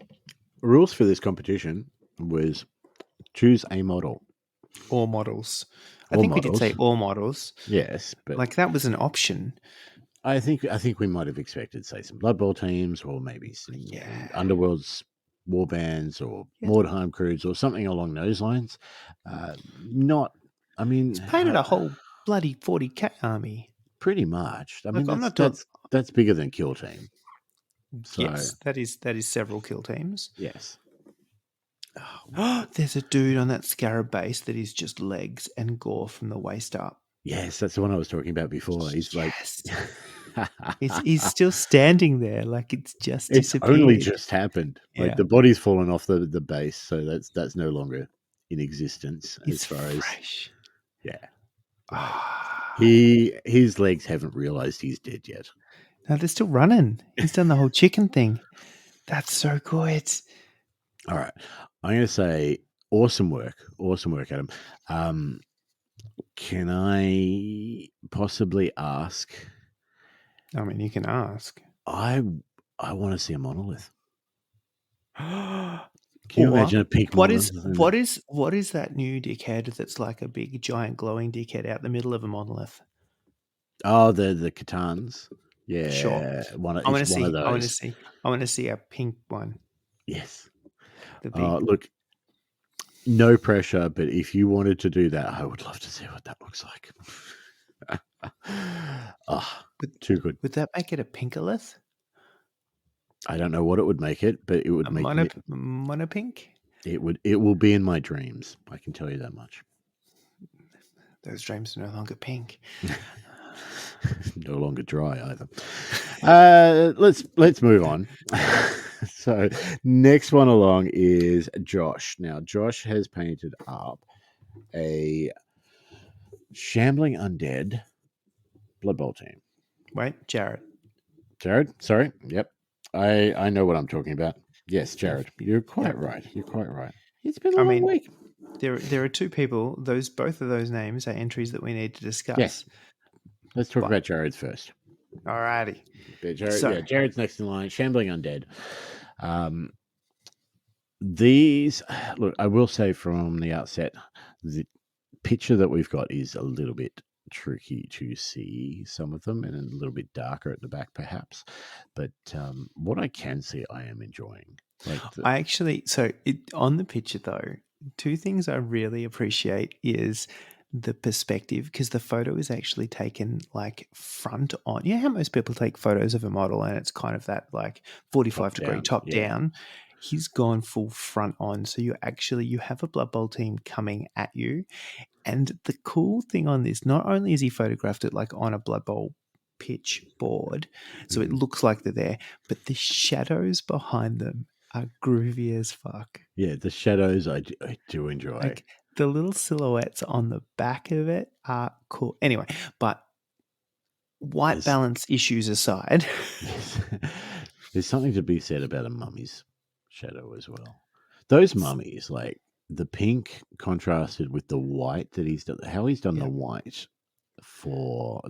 Rules for this competition was choose a model. all models. I All think we did say models. all models. Yes, but Like that was an option. I think we might have expected, say, some Blood Bowl teams or maybe some Underworld's war bands or Mordheim crews or something along those lines. Not, I mean, It's painted a whole bloody 40k army. pretty much. I Look, mean, I'm not doing. that's bigger than Kill Team. So Yes, that is several kill teams. yes, There's a dude on that scarab base that is just legs and gore from the waist up. yes, that's the one I was talking about before. He's Yes. like, He's still standing there, like it's just it's disappeared. only just happened. Like Yeah. the body's fallen off the base, so that's no longer in existence It's as far as fresh. yeah. Ah. His legs haven't realized he's dead yet. No, they're still running. He's done the whole chicken thing. That's so good. All right, I'm going to say awesome work, Adam. Can I possibly ask? I mean, you can ask. I want to see a monolith. Can you imagine a pink what monolith? what is that new dickhead that's like a big giant glowing dickhead out the middle of a monolith? Oh, the Catans. Yeah, Sure. one of I want to see. those. I want to see a pink one. Yes. The big. Look, no pressure, but if you wanted to do that, I would love to see what that looks like. Too good. Would that make it a pinkalith? I don't know what it would make it, but it would make it. Monopink? It will be in my dreams. I can tell you that much. Those dreams are no longer pink. No longer dry either. Let's move on. So next one along is Josh. Now Josh has painted up a Shambling Undead Blood Bowl team. Wait, Jared. Jared, sorry. Yep. I know what I'm talking about. Yes, Yeah. Jared. You're quite Yep. right. You're quite right. It's been a I long mean, week. there are two people. Both of those names are entries that we need to discuss. Yes. Let's talk But about Jared's first. alrighty. Jared, So Jared's next in line. Shambling Undead. These, look, I will say from the outset, the picture that we've got is a little bit tricky to see some of them and a little bit darker at the back perhaps, but what I can see I am enjoying, like I actually, on the picture though, two things I really appreciate is the perspective, because the photo is actually taken like front on. You know how most people take photos of a model and it's kind of that like 45-degree down, top yeah. down. He's gone full front on. So you have a Blood Bowl team coming at you. And the cool thing on this, not only is he photographed it like on a Blood Bowl pitch board, so it Mhm. looks like they're there, but the shadows behind them are groovy as fuck. Yeah, the shadows I do enjoy. Like the little silhouettes on the back of it are cool. Anyway, but white There's, balance issues aside, there's something to be said about a mummy's shadow as well. Those mummies, like the pink contrasted with the white that he's done, how he's done yeah, the white for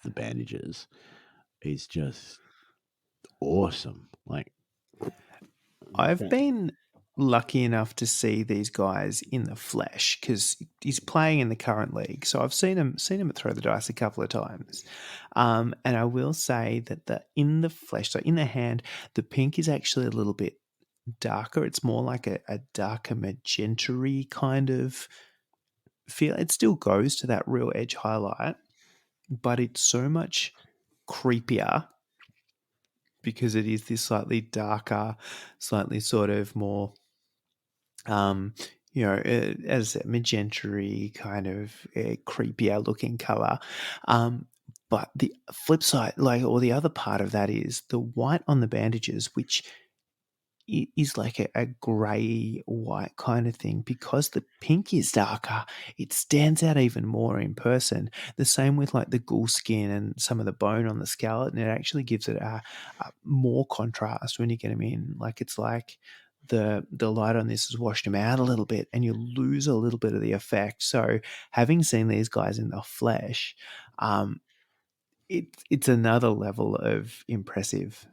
the bandages is just awesome. Like, I've been lucky enough to see these guys in the flesh because he's playing in the current league. So I've seen him throw the dice a couple of times, and I will say that in the flesh, so in the hand, the pink is actually a little bit darker. It's more like a darker magenta-y kind of feel. It still goes to that real edge highlight, but it's so much creepier because it is this slightly darker, slightly sort of more, as a magenta kind of creepier looking color. But the flip side, like, or the other part of that is the white on the bandages, which is like a grey white kind of thing. Because the pink is darker, it stands out even more in person. The same with like the ghoul skin and some of the bone on the skeleton. It actually gives it a more contrast when you get them in. Like it's like the light on this has washed them out a little bit and you lose a little bit of the effect. So having seen these guys in the flesh, it's another level of impressive.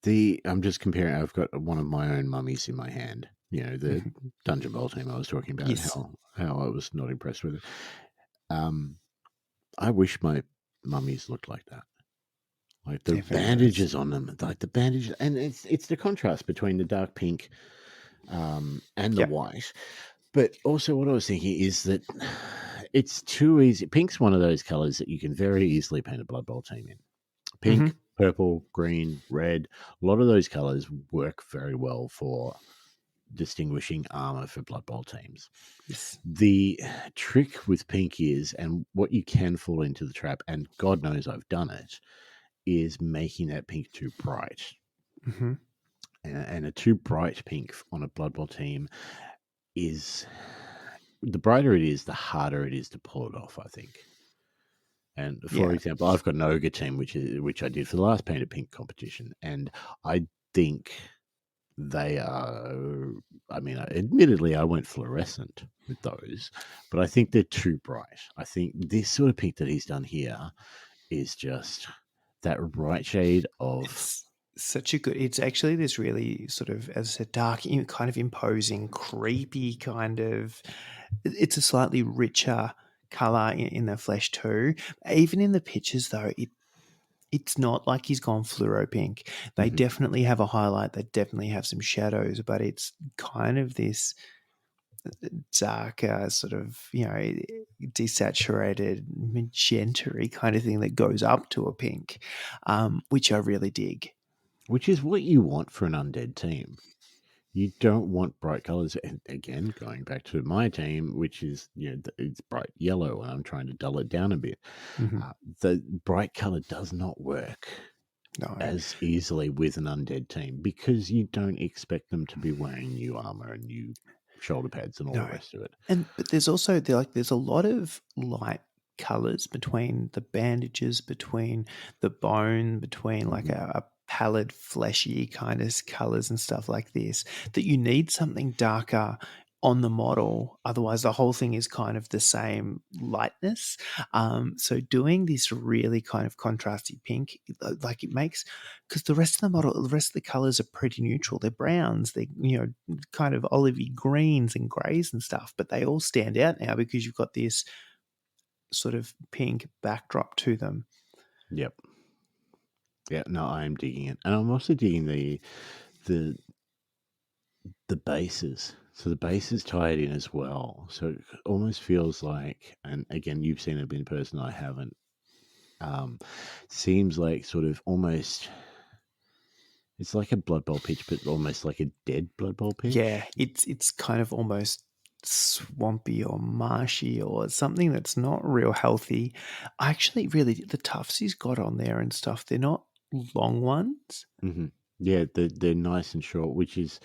I'm just comparing. I've got one of my own mummies in my hand. You know, the Dungeon Bowl team I was talking about. Yes. How I was not impressed with it. I wish my mummies looked like that. Like the bandages on them, like the bandages, and it's the contrast between the dark pink and the white. But also, what I was thinking is that it's too easy. Pink's one of those colors that you can very easily paint a Blood Bowl team in. Pink, purple, green, red. A lot of those colors work very well for distinguishing armor for Blood Bowl teams. Yes. The trick with pink is, and what you can fall into the trap, and God knows I've done it, is making that pink too bright. Mm-hmm. And a too bright pink on a Blood Bowl team is, the brighter it is, the harder it is to pull it off, I think. And for example, I've got an ogre team, which I did for the last painted pink competition, and I think they are. I mean, admittedly, I went fluorescent with those, but I think they're too bright. I think this sort of pink that he's done here is just that right shade of. It's such a good. It's actually this really sort of, as I said, dark, kind of imposing, creepy kind of. It's a slightly richer color in the flesh too. Even in the pictures, though, it's not like he's gone fluoro pink. They definitely have a highlight. They definitely have some shadows, but it's kind of this darker sort of, desaturated magenta kind of thing that goes up to a pink, which I really dig. Which is what you want for an undead team. You don't want bright colors. And again, going back to my team, which is, it's bright yellow, and I'm trying to dull it down a bit. The bright color does not work as easily with an undead team because you don't expect them to be wearing new armor and new shoulder pads and all No. the rest of it. But there's also there's a lot of light colors between the bandages, between the bone, between like a pallid, fleshy kind of colors and stuff like this, that you need something darker on the model. Otherwise, the whole thing is kind of the same lightness. So doing this really kind of contrasty pink, like it makes, because the rest of the model, the rest of the colors are pretty neutral. They're browns, they're, kind of olivey greens and grays and stuff, but they all stand out now because you've got this sort of pink backdrop to them. Yep. Yeah, no, I am digging it. And I'm also digging the bases. So the bases tied in as well. So it almost feels like, and again, you've seen it in person, I haven't. Seems like sort of almost, it's like a Blood Bowl pitch, but almost like a dead Blood Bowl pitch. Yeah, it's kind of almost swampy or marshy or something that's not real healthy. I actually really, the tufts he's got on there and stuff, they're not long ones. Mm-hmm. Yeah, they're nice and short, which is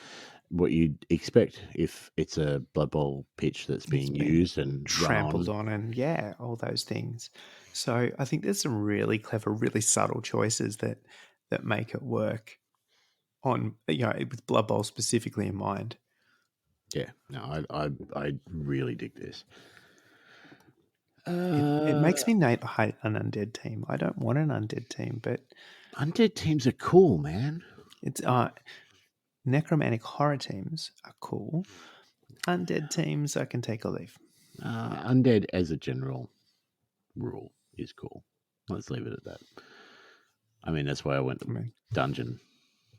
what you'd expect if it's a Blood Bowl pitch that's being used and trampled run on, and yeah, all those things. So I think there's some really clever, really subtle choices that make it work on, with Blood Bowl specifically in mind. Yeah, no, I really dig this. It makes me hate an undead team. I don't want an undead team, but undead teams are cool, man. it's necromantic horror teams are cool. Undead teams I can take or leave. Undead as a general rule is cool. Let's leave it at that. I mean, that's why I went dungeon.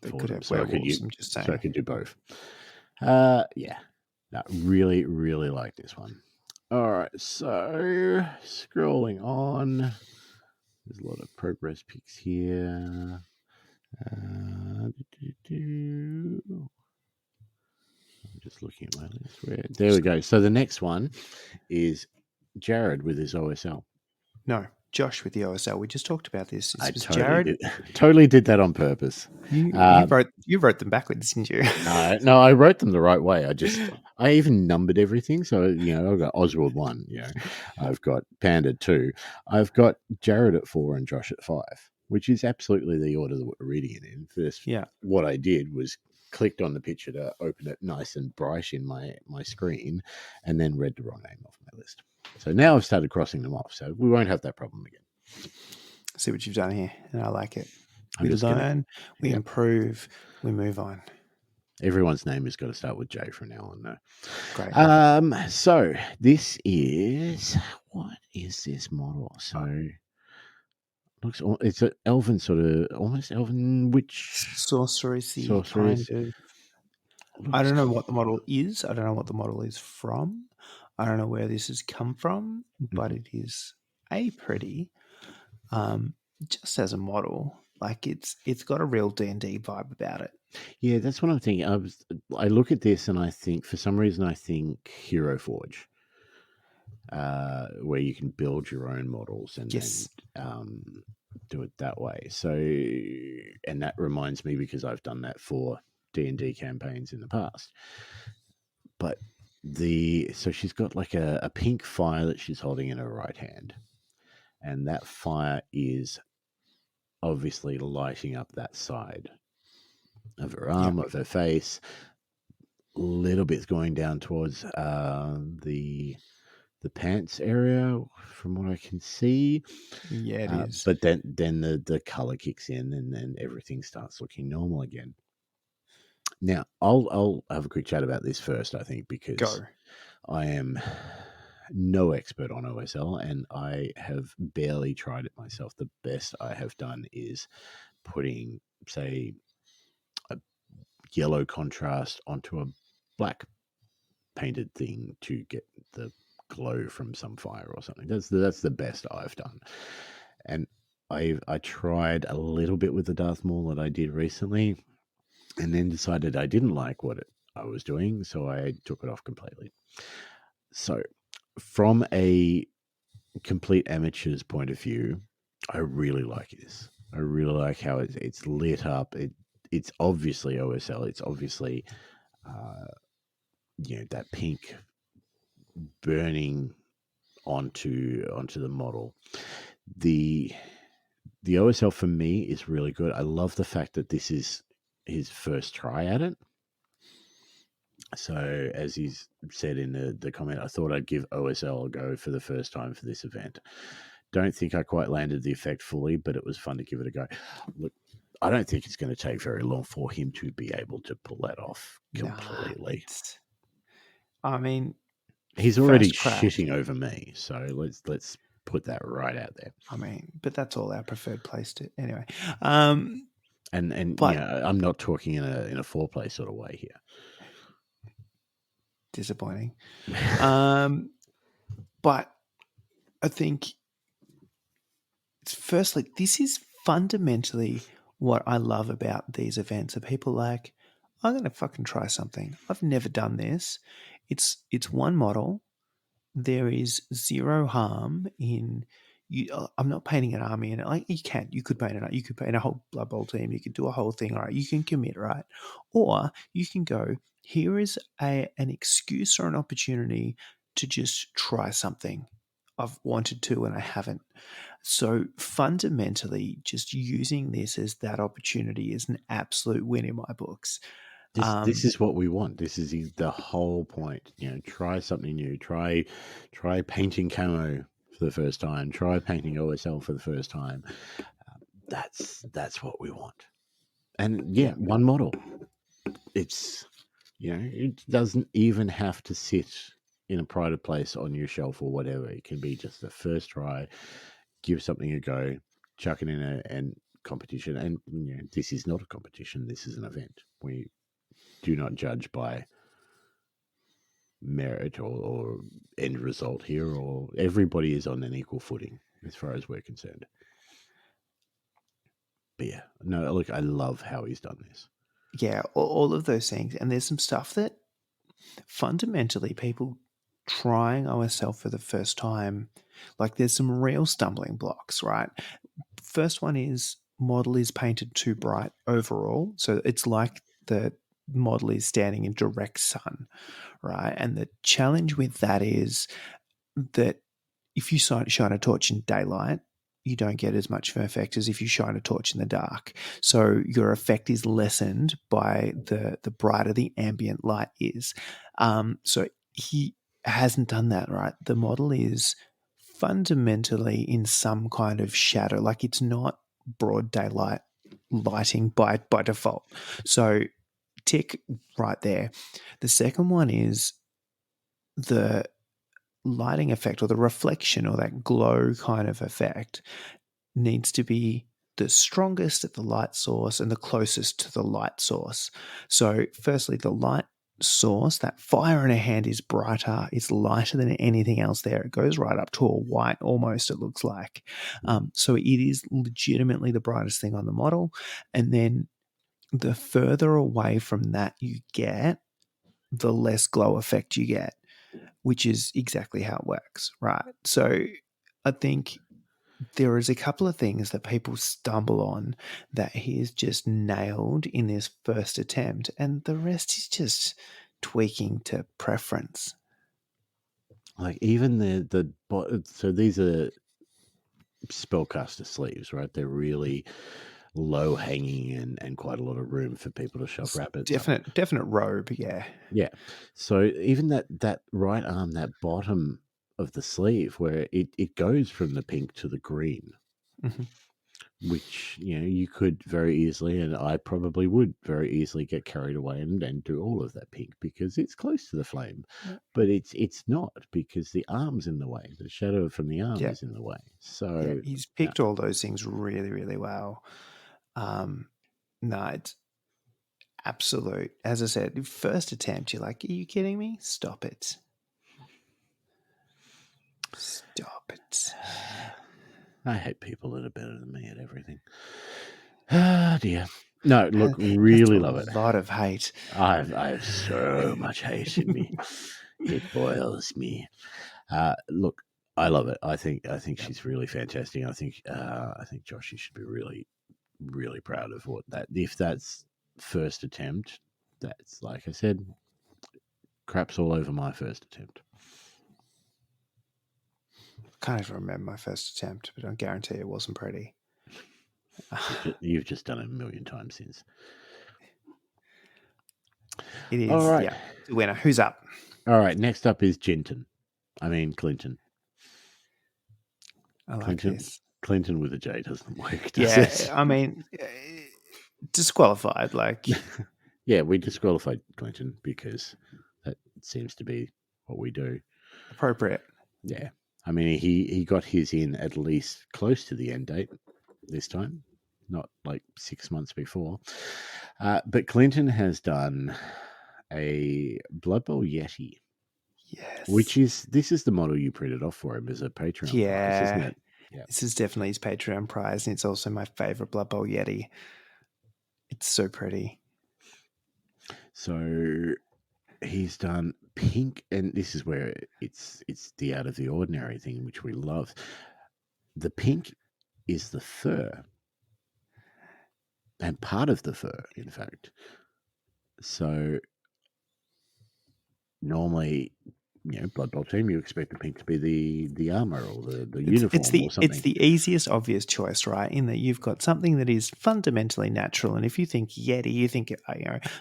They for could them, have so I could werewolves, I'm just saying. So I could do both. Yeah, no, really, really like this one. All right, so scrolling on, there's a lot of progress pics here. I'm just looking at my list. There we go. So the next one is Jared with his OSL. No, Josh with the OSL. We just talked about this. I was totally Jared. Totally did that on purpose. You wrote them backwards, didn't you? No, I wrote them the right way. I even numbered everything. So I've got Oswald 1. I've got Panda 2. I've got Jared at 4 and Josh at 5, which is absolutely the order that we're reading it in. First, what I did was clicked on the picture to open it nice and bright in my screen, and then read the wrong name off my list. So now I've started crossing them off, so we won't have that problem again. See what you've done here, and I like it. We learn, we improve, we move on. Everyone's name has got to start with J from now on, though. Great. So this is, what is this model? So it's an elven sort of, almost elven witch sorcery kind of. I don't know what the model is. I don't know what the model is from. I don't know where this has come from, but it is pretty. Just as a model, like it's got a real D&D vibe about it. Yeah, that's what I'm thinking. I look at this and I think, for some reason, I think Hero Forge, where you can build your own models and do it that way. So, and that reminds me, because I've done that for D&D campaigns in the past. But so she's got like a pink fire that she's holding in her right hand, and that fire is obviously lighting up that side of her arm, of her face. A little bit's going down towards the pants area, from what I can see. Yeah, it is. But then the color kicks in, and then everything starts looking normal again. Now, I'll have a quick chat about this first, I think, because I am no expert on OSL, and I have barely tried it myself. The best I have done is putting, say, a yellow contrast onto a black painted thing to get the glow from some fire or something. That's the best I've done. And I tried a little bit with the Darth Maul that I did recently, and then decided I didn't like what I was doing, so I took it off completely. So, from a complete amateur's point of view, I really like this. I really like how it's lit up. It's obviously OSL. It's obviously that pink burning onto the model. The OSL for me is really good. I love the fact that this is his first try at it. So as he's said in the comment, I thought I'd give OSL a go for the first time for this event. Don't think I quite landed the effect fully, but it was fun to give it a go. Look, I don't think it's going to take very long for him to be able to pull that off completely. I mean, He's already first crack. shitting over me, so let's put that right out there. I mean, but that's all our preferred place to anyway. And But I'm not talking in a foreplay sort of way here. disappointing. But I think firstly, this is fundamentally what I love about these events. Are people like, I'm going to fucking try something. I've never done this. It's one model. There is zero harm in you. I'm not painting an army in it. Like you could paint it. You could paint a whole Blood Bowl team. You could do a whole thing. All right, you can commit, right? Or you can go. Here is an excuse or an opportunity to just try something I've wanted to and I haven't. So fundamentally, just using this as that opportunity is an absolute win in my books. This is what we want. This is the whole point. Try something new. Try painting camo for the first time. Try painting OSL for the first time. That's what we want. And one model. It's it doesn't even have to sit in a private place on your shelf or whatever. It can be just the first try. Give something a go. Chuck it in a competition. And this is not a competition. This is an event. We do not judge by merit or end result here, or everybody is on an equal footing as far as we're concerned. But no, look, I love how he's done this. Yeah, all of those things. And there's some stuff that fundamentally people trying OSL for the first time, like there's some real stumbling blocks, right? First one is model is painted too bright overall. So it's like the model is standing in direct sun, right? And the challenge with that is that if you shine a torch in daylight, you don't get as much of an effect as if you shine a torch in the dark. So your effect is lessened by the brighter the ambient light is. So he hasn't done that, right? The model is fundamentally in some kind of shadow, like it's not broad daylight lighting by default. So tick right there. The second one is the lighting effect or the reflection or that glow kind of effect needs to be the strongest at the light source and the closest to the light source. So firstly, the light source, that fire in a hand is brighter, it's lighter than anything else there. It goes right up to a white almost, it looks like. So it is legitimately the brightest thing on the model. And then the further away from that you get, the less glow effect you get, which is exactly how it works, right? So I think there is a couple of things that people stumble on that he has just nailed in this first attempt, and the rest is just tweaking to preference. Like even so these are spellcaster sleeves, right? They're really low hanging and quite a lot of room for people to shove rabbits. Definite robe, yeah. Yeah. So even that right arm, that bottom of the sleeve where it goes from the pink to the green, which you could very easily, and I probably would very easily get carried away and do all of that pink because it's close to the flame. But it's not, because the arm's in the way. The shadow from the arm is in the way. So he's picked all those things really, really well. No, it's absolute. As I said, first attempt, you're like, are you kidding me? Stop it. Stop it. I hate people that are better than me at everything. Ah, dear. No, look, really love it. A lot of hate. I have so much hate in me. It boils me. Look, I love it. I think she's really fantastic. I think Josh, you should be really, really proud of what that. If that's first attempt, that's, like I said, craps all over my first attempt. I can't even remember my first attempt, but I guarantee it wasn't pretty. You've just done it a million times since. It is. All right. Yeah. The winner. Who's up? All right. Next up is Clinton. I like Clinton. this. Clinton with a J doesn't work, does Yeah. it? I mean, disqualified. Like, Yeah, we disqualified Clinton because that seems to be what we do. appropriate. Yeah. I mean, he got his in at least close to the end date this time, not like 6 months before. But Clinton has done a Blood Bowl Yeti, Yes. this is the model you printed off for him as a Patreon prize, isn't it? Yeah. This is definitely his Patreon prize, and it's also my favorite Blood Bowl Yeti. It's so pretty. So he's done pink, and this is where it's the out of the ordinary thing, which we love. The pink is the fur, and part of the fur, in fact. So normally, Blood Bowl team, you expect the pink to be the armor or the uniform or something. It's the easiest obvious choice, right? In that you've got something that is fundamentally natural, and if you think Yeti, you think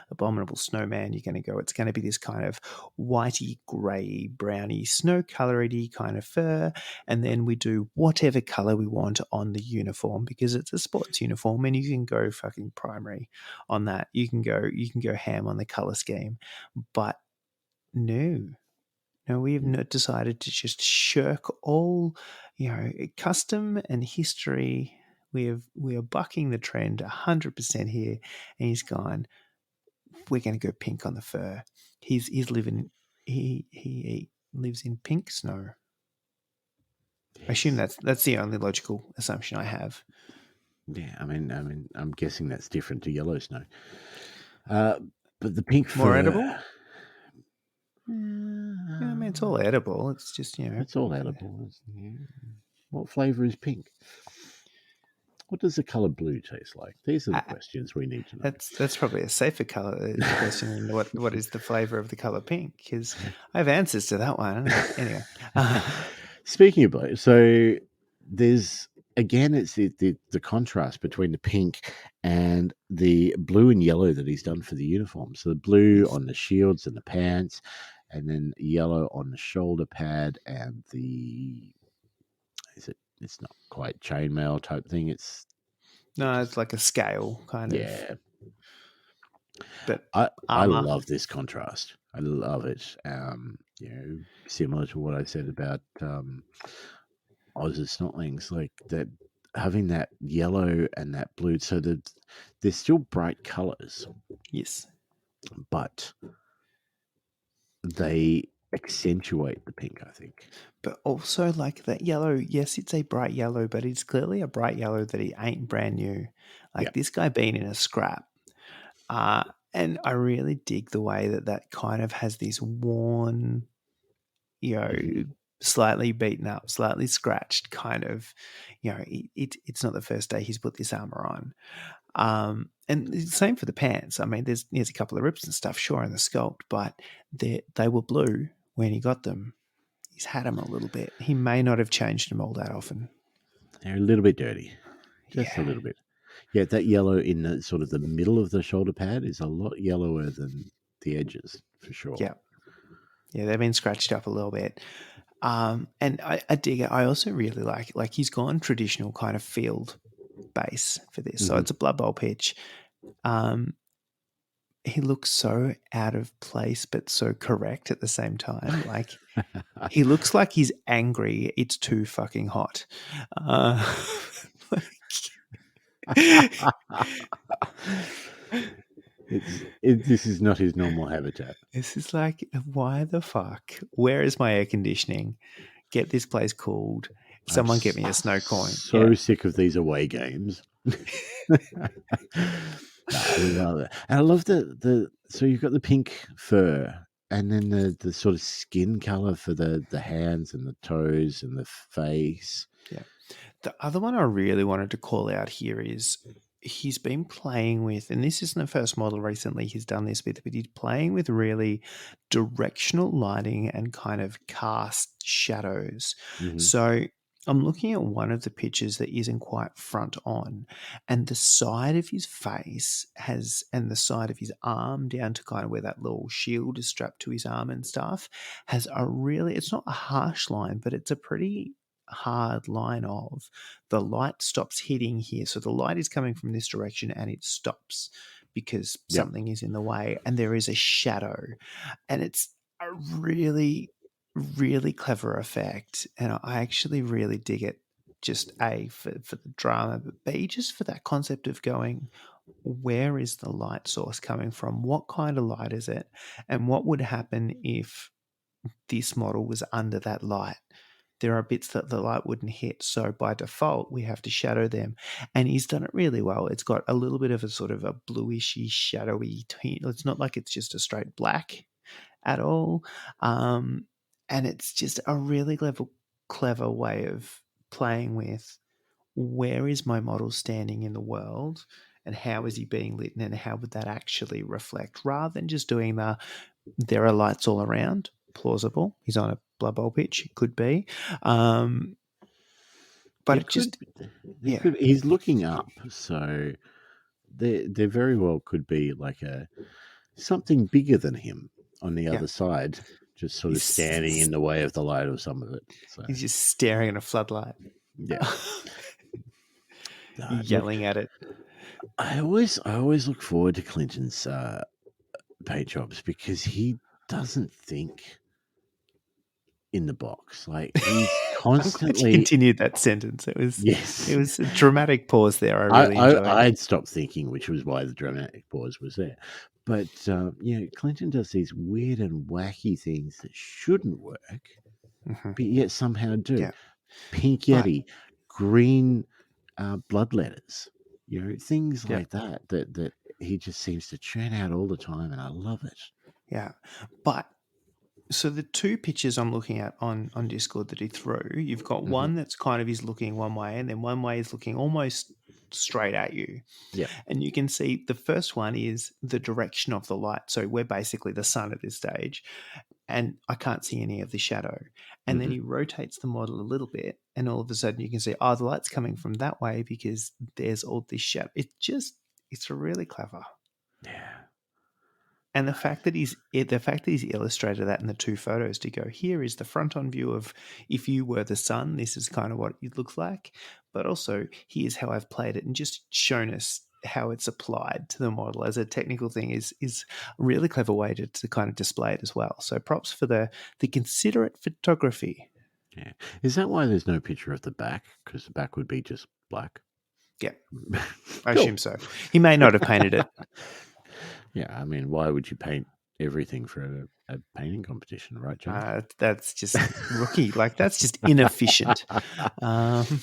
abominable snowman, you're going to go, it's going to be this kind of whitey, grey, browny, snow colory kind of fur, and then we do whatever color we want on the uniform because it's a sports uniform, and you can go fucking primary on that. You can go ham on the color scheme, but no, we have decided to just shirk all, custom and history. We are bucking the trend 100% here, and he's gone, we're going to go pink on the fur. He lives in pink snow. I assume that's the only logical assumption I have. Yeah, I mean, I'm guessing that's different to yellow snow. But the pink fur, more edible. I mean, it's all edible. It's just it's all edible. What flavor is pink? What does the color blue taste like? These are the questions we need to know. That's probably a safer color question than what is the flavor of the color pink, because I have answers to that one. Anyway, speaking of blue, so there's again, it's the contrast between the pink and the blue and yellow that he's done for the uniform. So the blue on the shields and the pants, and then yellow on the shoulder pad and it's not quite chainmail type thing. It's like a scale kind of. Yeah. But I love this contrast. I love it. Similar to what I said about Oz's Snotlings, like that, having that yellow and that blue, so that they're still bright colors. Yes. But they accentuate the pink, I think. But also, like, that yellow, yes, it's a bright yellow, but it's clearly a bright yellow that he ain't brand new. Like, this guy been in a scrap. And I really dig the way that kind of has this worn, slightly beaten up, slightly scratched kind of, it's not the first day he's put this armor on. And the same for the pants. I mean, there's a couple of rips and stuff, sure, in the sculpt, but they were blue when he got them. He's had them a little bit. He may not have changed them all that often. They're a little bit dirty. Just a little bit. Yeah, that yellow in the sort of the middle of the shoulder pad is a lot yellower than the edges, for sure. Yeah. Yeah, they've been scratched up a little bit. And I dig it. I also really like he's gone traditional kind of field base for this. So it's a Blood Bowl pitch. He looks so out of place, but so correct at the same time. Like, he looks like he's angry. It's too fucking hot. This is not his normal habitat. This is like, why the fuck? Where is my air conditioning? Get this place cooled. Someone get me a snow coin. So sick of these away games. I love it. And I love so you've got the pink fur and then the sort of skin color for the hands and the toes and the face. Yeah. The other one I really wanted to call out here is he's been playing with, and this isn't the first model recently he's done this with, but he's playing with really directional lighting and kind of cast shadows. Mhm. So I'm looking at one of the pictures that isn't quite front on, and the side of his face has, and the side of his arm down to kind of where that little shield is strapped to his arm and stuff, has a really, it's not a harsh line, but it's a pretty hard line of the light stops hitting here. So the light is coming from this direction and it stops because Yep. something is in the way, and there is a shadow. And it's a really, really clever effect. And I actually really dig it, just A, for the drama, but B, just for that concept of going, where is the light source coming from? What kind of light is it? And what would happen if this model was under that light? There are bits that the light wouldn't hit. So by default, we have to shadow them. And he's done it really well. It's got a little bit of a sort of a bluishy, shadowy tint. It's not like it's just a straight black at all. And it's just a really clever way of playing with, where is my model standing in the world and how is he being lit, and how would that actually reflect, rather than just doing there are lights all around. Plausible. He's on a Blood Bowl pitch. It could be. But it just, yeah. He's looking up, so there very well could be like something bigger than him on the other side, just sort of standing in the way of the light of some of it. So He's just staring at a floodlight. yeah, Yelling at it. I always look forward to Clinton's paint jobs because he doesn't think in the box. Like he's constantly continued that sentence. It was a dramatic pause there. I really enjoyed. I'd stopped thinking, which was why the dramatic pause was there. But Clinton does these weird and wacky things that shouldn't work, but yet somehow do. Yeah. Pink Yeti, green bloodletters, things like that he just seems to churn out all the time, and I love it. Yeah, but so the two pictures I'm looking at on Discord that he threw, you've got one that's kind of, he's looking one way, and then one way is looking almost straight at you. Yeah. And you can see the first one is the direction of the light. So we're basically the sun at this stage, and I can't see any of the shadow. And then he rotates the model a little bit, and all of a sudden you can see, the light's coming from that way because there's all this shadow. It's really clever. Yeah. And the fact that he's illustrated that in the two photos to go, here is the front-on view of, if you were the sun, this is kind of what it looks like. But also, here's how I've played it, and just shown us how it's applied to the model as a technical thing is a really clever way to kind of display it as well. So props for the considerate photography. Yeah. Is that why there's no picture of the back? Because the back would be just black? Yeah. I assume so. He may not have painted it. Yeah, I mean, why would you paint everything for a painting competition, right, John? That's just rookie. Like, that's just inefficient. Didn't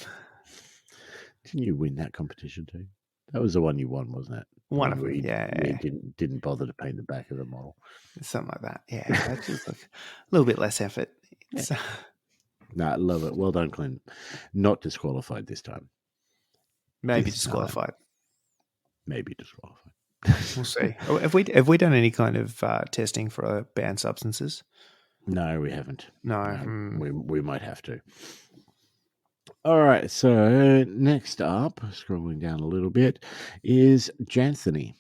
you win that competition too? That was the one you won, wasn't it? One of them, yeah. You didn't bother to paint the back of the model. Something like that, yeah. That's just like a little bit less effort. No, I love it. Well done, Clint. Not disqualified this time. Maybe disqualified. Maybe disqualified. We'll see. Have we done any kind of testing for banned substances? No, we haven't. No. We might have to. All right. So next up, scrolling down a little bit, is Janthony.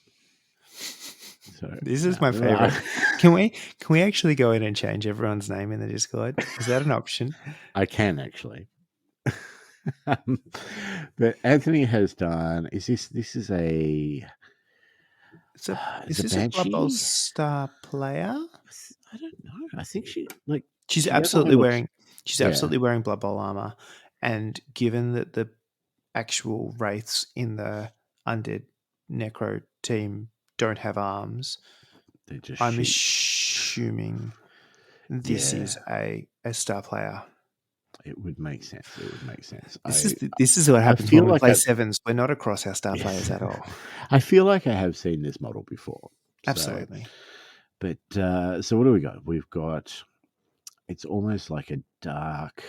So this is my favorite. Can we actually go in and change everyone's name in the Discord? Is that an option? I can actually. But Anthony has done. Is this a? Is this a Blood Bowl star player? I don't know. I think she's absolutely wearing Blood Bowl armor, and given that the actual wraiths in the undead necro team don't have arms, I'm assuming this is a star player. It would make sense. This is what happens when we play sevens. We're not across our star players at all. I feel like I have seen this model before. Absolutely. But so what do we got? We've got, it's almost like a dark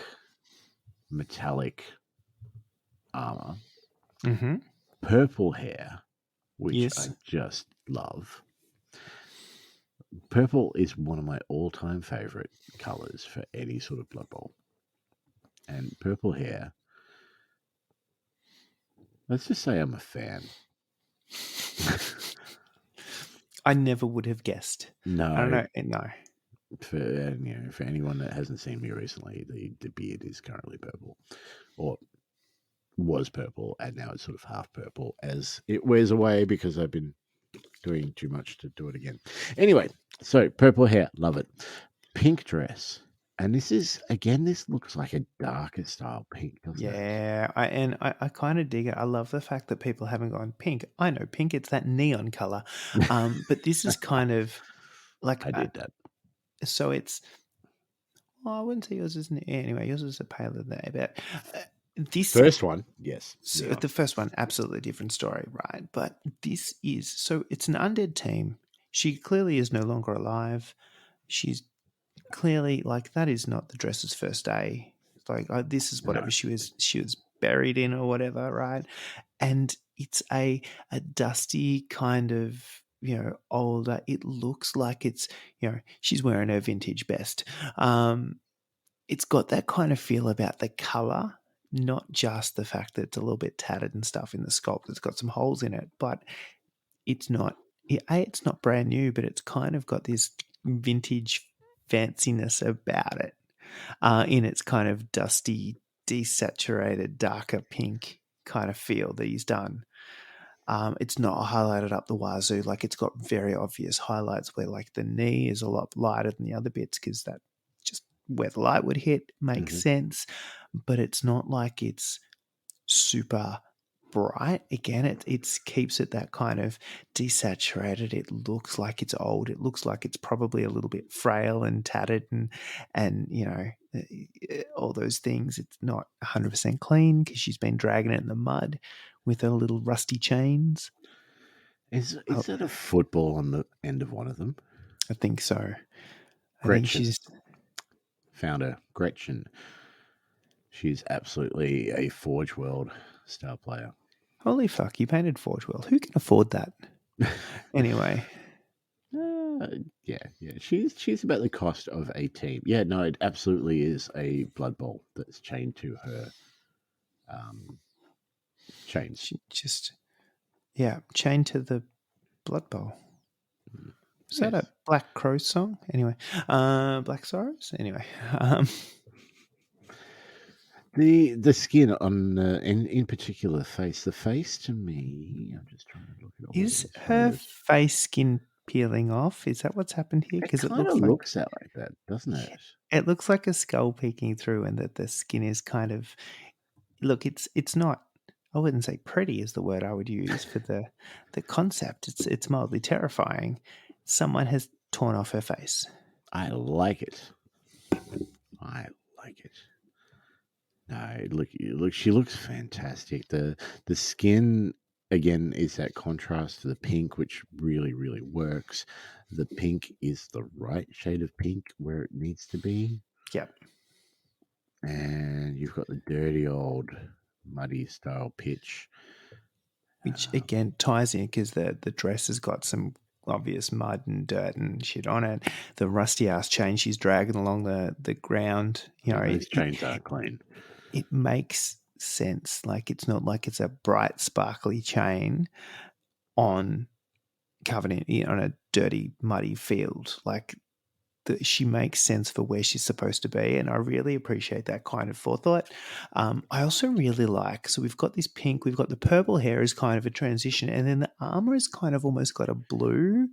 metallic armor. purple hair, which I Yes. just love. Purple is one of my all-time favorite colors for any sort of Blood Bowl. And purple hair, let's just say I'm a fan. I never would have guessed. I don't No, know. No. for anyone that hasn't seen me recently, the beard is currently purple, or was purple, and now it's sort of half purple as it wears away because I've been doing too much to do it again. Anyway, so purple hair, love it. Pink dress. And this looks like a darker style pink, doesn't it? Yeah, I kind of dig it. I love the fact that people haven't gone pink. I know pink; it's that neon color. But this is kind of like I did that. so it's. Well, I wouldn't say yours is anyway. Yours is a paler than but this First one, yes. So neon. the first one, absolutely different story, right? But this is so it's an undead team. She clearly is no longer alive. She's clearly like that is not the dresser's first day. It's like this is whatever No. she was buried in or whatever, right? And it's a dusty kind of older. It looks like it's she's wearing her vintage best. It's got that kind of feel about the color, not just the fact that it's a little bit tattered and stuff in the sculpt. It's got some holes in it, but it's not. It's not brand new, but it's kind of got this vintage fanciness about it in its kind of dusty, desaturated, darker pink kind of feel that he's done. It's not highlighted up the wazoo. Like it's got very obvious highlights where like the knee is a lot lighter than the other bits because that just where the light would hit makes sense. But it's not like it's super bright. Again, it keeps it that kind of desaturated. It looks like it's old. It looks like it's probably a little bit frail and tattered and all those things. It's not 100% clean because she's been dragging it in the mud with her little rusty chains. Is that a football on the end of one of them? I think so. I Gretchen. think she's Founder Gretchen. She's absolutely a Forge World star player. Holy fuck, you painted Forge World. Who can afford that? Anyway. Yeah. She's about the cost of a team. Yeah, no, it absolutely is a Blood Bowl that's chained to her chains. She just, chained to the Blood Bowl. Is that a Black Crow song? Anyway, Black Sorrows? Anyway. The skin on, in particular, the face to me, I'm just trying to look at all Is these her photos. face skin peeling off? Is that what's happened here? Because it looks like that, doesn't it? It looks like a skull peeking through, and that the skin is kind of. Look, it's not. I wouldn't say pretty is the word I would use for the concept. It's mildly terrifying. Someone has torn off her face. I like it. No, look. She looks fantastic. The skin again is that contrast to the pink, which really, really works. The pink is the right shade of pink where it needs to be. Yep. And you've got the dirty old muddy style pitch, which again ties in because the dress has got some obvious mud and dirt and shit on it. The rusty ass chain she's dragging along the ground. Those chains aren't clean. It makes sense. Like it's not like it's a bright, sparkly chain covered in on a dirty, muddy field. Like she makes sense for where she's supposed to be, and I really appreciate that kind of forethought. I also really like, so we've got this pink, we've got the purple hair as kind of a transition, and then the armor is kind of almost got a blue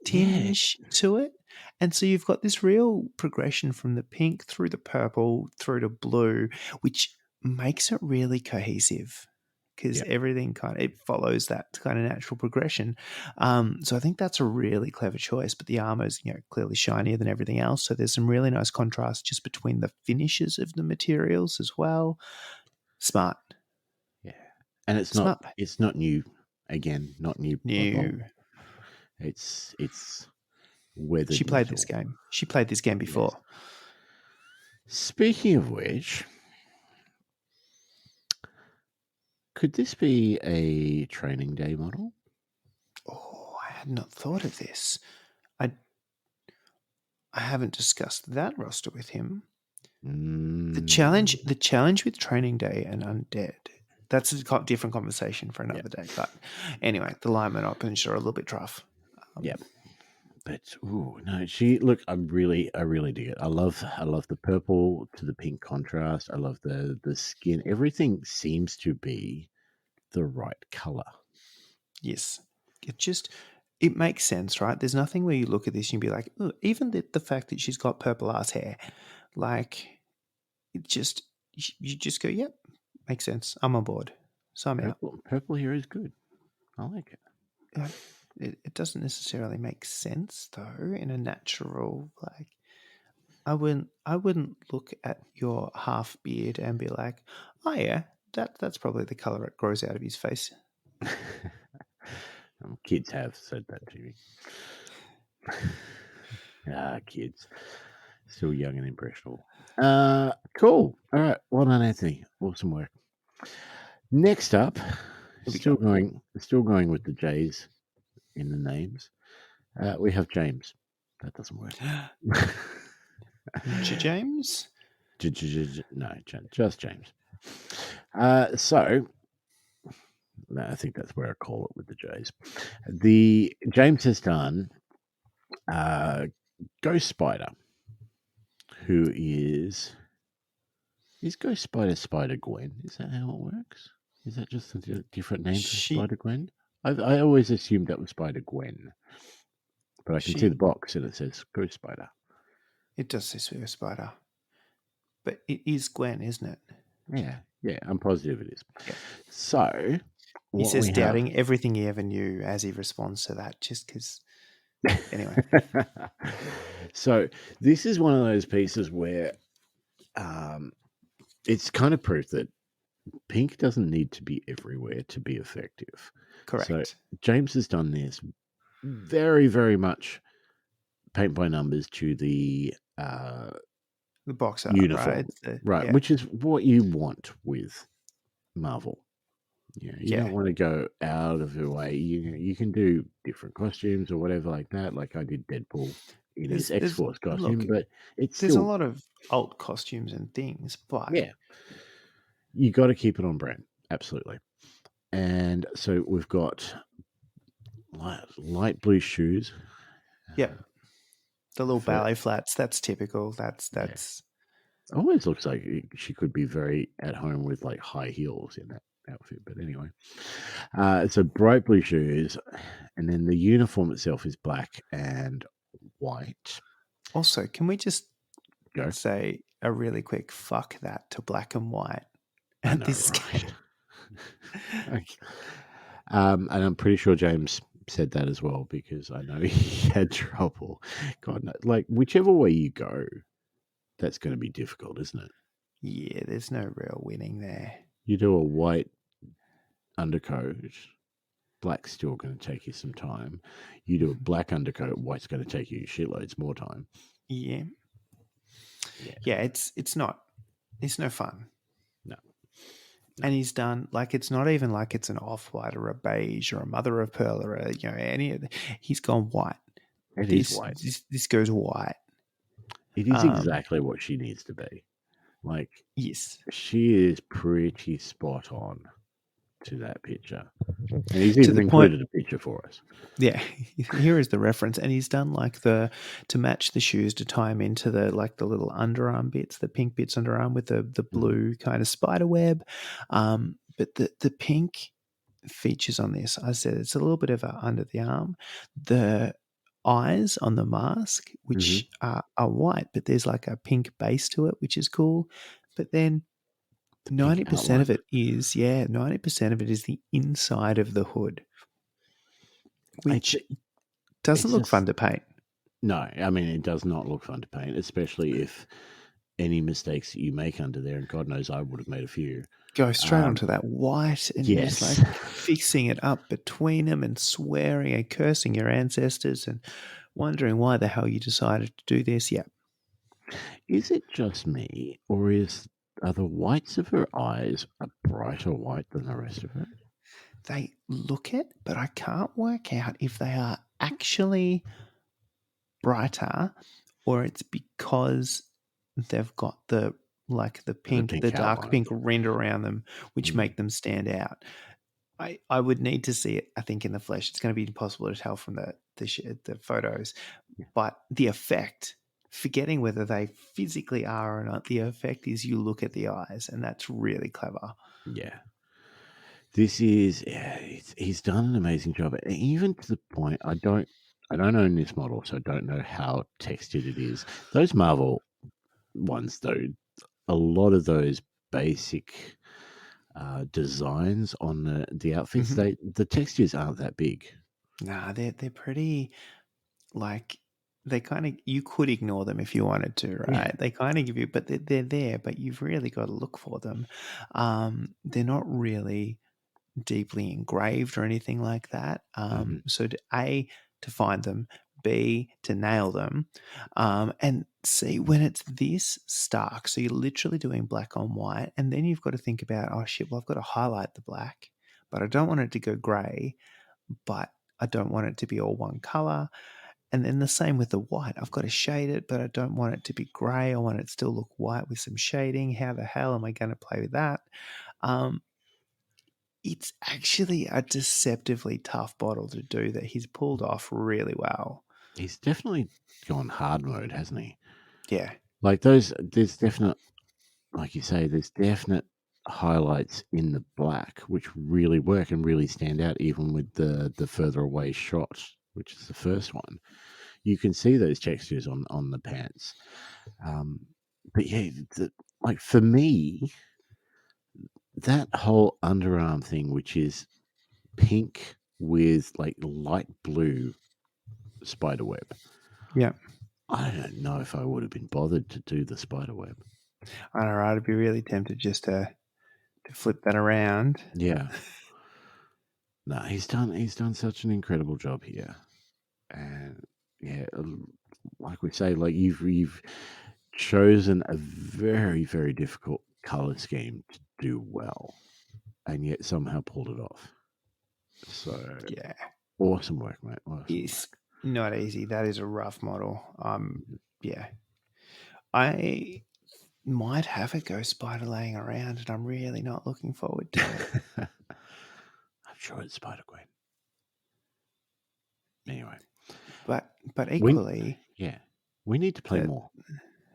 tinge to it. And so you've got this real progression from the pink through the purple through to blue, which makes it really cohesive because everything it follows that kind of natural progression. So I think that's a really clever choice. But the armor is clearly shinier than everything else, so there's some really nice contrast just between the finishes of the materials as well. Smart, and it's smart. not new. Again, not new. New. It's weathered. She played this game. She played this game before. Speaking of which, Could this be a training day model? Oh, I had not thought of this. I haven't discussed that roster with him. The challenge with training day and undead. That's a different conversation for another day. But anyway, the linemen up and are a little bit rough. Yeah. But no, I really dig it. I love the purple to the pink contrast. I love the skin. Everything seems to be the right color. Yes. It makes sense, right? There's nothing where you look at this and you be like, "Ooh," even the fact that she's got purple ass hair, like it just you just go, yep, makes sense. I'm on board. So I'm out. Purple here is good. I like it. It doesn't necessarily make sense though in a natural like. I wouldn't look at your half beard and be like, oh yeah, that's probably the color it grows out of his face. Kids have said that to me. Kids. Still young and impressionable. Cool. All right. Well done, Anthony. Awesome work. Next up, still going with the J's in the names. We have James. That doesn't work. James? No, just James. So I think that's where I call it with the J's. The James has done Ghost Spider, who is Ghost Spider Gwen. Is that how it works? Is that just a different name for Spider Gwen? I always assumed that was Spider Gwen, but I can see the box and it says Ghost Spider. It does say Ghost Spider, but it is Gwen, isn't it? Yeah, I'm positive it is. Yeah. So he says doubting everything he ever knew as he responds to that, just because. Anyway, so this is one of those pieces where it's kind of proof that pink doesn't need to be everywhere to be effective. Correct. So James has done this very, very much paint by numbers to the box art, uniform, right? Yeah. Which is what you want with Marvel. You don't want to go out of your way. You can do different costumes or whatever like that. Like I did Deadpool in his X-Force costume, but there's a lot of alt costumes and things, but you got to keep it on brand, absolutely. And so we've got light blue shoes. Yep, the little ballet flats. That's typical. That's. It always looks like she could be very at home with like high heels in that outfit, but anyway, so bright blue shoes, and then the uniform itself is black and white. Also, can we just say a really quick fuck that to black and white at this scale? And I'm pretty sure James said that as well, because I know he had trouble. God, no, like whichever way you go, that's going to be difficult, isn't it? Yeah, there's no real winning there. You do a white undercoat, black's still going to take you some time. You do a black undercoat, white's going to take you shitloads more time. Yeah, it's no fun. No. And he's done it's not even like it's an off-white or a beige or a mother of pearl or any of he's gone white. It is white. This goes white. It is exactly what she needs to be. Like, yes, she is pretty spot on to that picture. And he's even included a picture for us. Yeah, here is the reference. And he's done to match the shoes to tie him into the little underarm bits, the pink bits underarm with the blue kind of spider web. But the pink features on this, I said it's a little bit of a under the arm. The eyes on the mask, which are white, but there's like a pink base to it, which is cool. But then 90% of it is 90% of it is the inside of the hood, which doesn't look fun to paint. No, I mean, it does not look fun to paint, especially if any mistakes that you make under there, and God knows I would have made a few, go straight onto that white, and you're just fixing it up between them and swearing and cursing your ancestors and wondering why the hell you decided to do this. Yeah. Is it just me, or is are the whites of her eyes a brighter white than the rest of her? They look it, but I can't work out if they are actually brighter or it's because they've got the pink, the dark outline. pink render around them, which Mm. make them stand out. I would need to see it, I think, in the flesh. It's going to be impossible to tell from the photos. Yeah. But the effect, forgetting whether they physically are or not, the effect is you look at the eyes, and that's really clever. Yeah. This is he's done an amazing job, even to the point I don't own this model, so I don't know how textured it is. Those Marvel ones, though, a lot of those basic designs on the outfits, the textures aren't that big. Nah, they're pretty, like, they kind of, you could ignore them if you wanted to, right? Yeah. They kind of give you, but they're there, but you've really got to look for them. They're not really deeply engraved or anything like that. So to find them, B, to nail them, and C, when it's this stark, so you're literally doing black on white, and then you've got to think about, oh shit, well, I've got to highlight the black, but I don't want it to go grey, but I don't want it to be all one color. And then the same with the white. I've got to shade it, but I don't want it to be grey. I want it to still look white with some shading. How the hell am I going to play with that? It's actually a deceptively tough bottle to do that he's pulled off really well. He's definitely gone hard mode, hasn't he? Yeah. Like there's definite, like you say, there's definite highlights in the black which really work and really stand out, even with the further away shot, which is the first one. You can see those textures on the pants. But yeah, like for me, that whole underarm thing, which is pink with like light blue spider web. Yeah. I don't know if I would have been bothered to do the spider web. I don't know. I'd be really tempted just to flip that around. Yeah. No, he's done such an incredible job here. And yeah, like we say, like you've chosen a very, very difficult color scheme to do well, and yet somehow pulled it off. So Yeah. awesome work, mate. Awesome It's work. not easy. That is a rough model. Yeah. I might have a ghost spider laying around, and I'm really not looking forward to it. I'm sure it's Spider Queen. Anyway, But equally, we need to play more.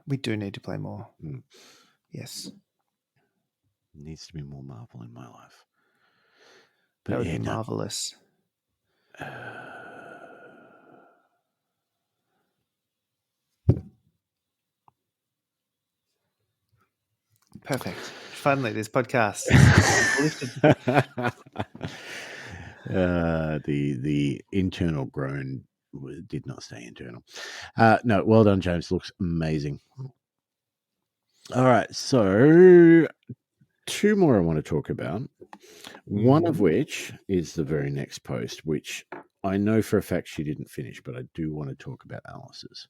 We do need to play more. Mm. Yes. Needs to be more Marvel in my life. But that would be marvelous. Perfect. Finally, this podcast. The internal groan did not stay internal. No, well done, James. Looks amazing. All right, so 2 more I want to talk about. One of which is the very next post, which I know for a fact she didn't finish, but I do want to talk about Alice's.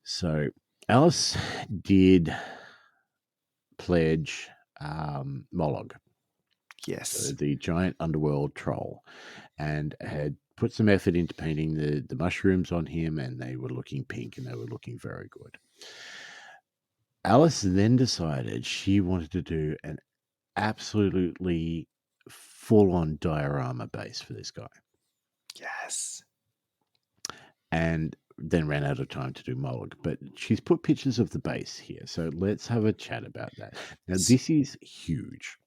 So Alice did pledge Molog. Yes. So the giant underworld troll, and had put some effort into painting the mushrooms on him, and they were looking pink and they were looking very good. Alice then decided she wanted to do an absolutely full-on diorama base for this guy. Yes. And then ran out of time to do Molog, but she's put pictures of the base here. So let's have a chat about that. Now, this is huge.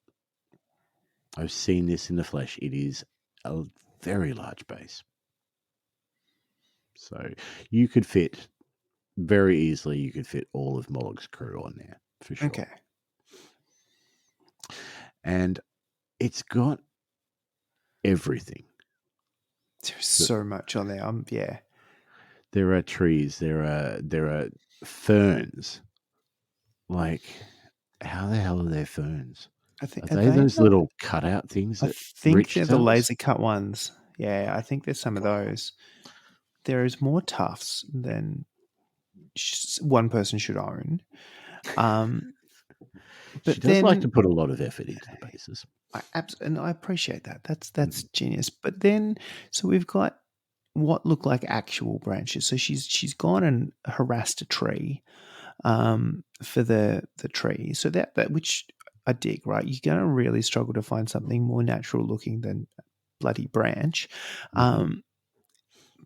I've seen this in the flesh. It is a very large base. So you could fit very easily, you could fit all of Molog's crew on there for sure. Okay. And it's got everything. There's so much on there. Yeah. There are trees. There are ferns. Like, how the hell are there ferns? I think are they those little cutout things? I think they're the laser cut ones. Yeah, I think there's some of those. There is more tufts than one person should own. She But does like to then put a lot of effort into the bases. and I appreciate that. That's Mhm. genius. But then, so we've got what look like actual branches. So she's gone and harassed a tree for the tree. So that which I dig, right? You're going to really struggle to find something more natural looking than a bloody branch. Mhm.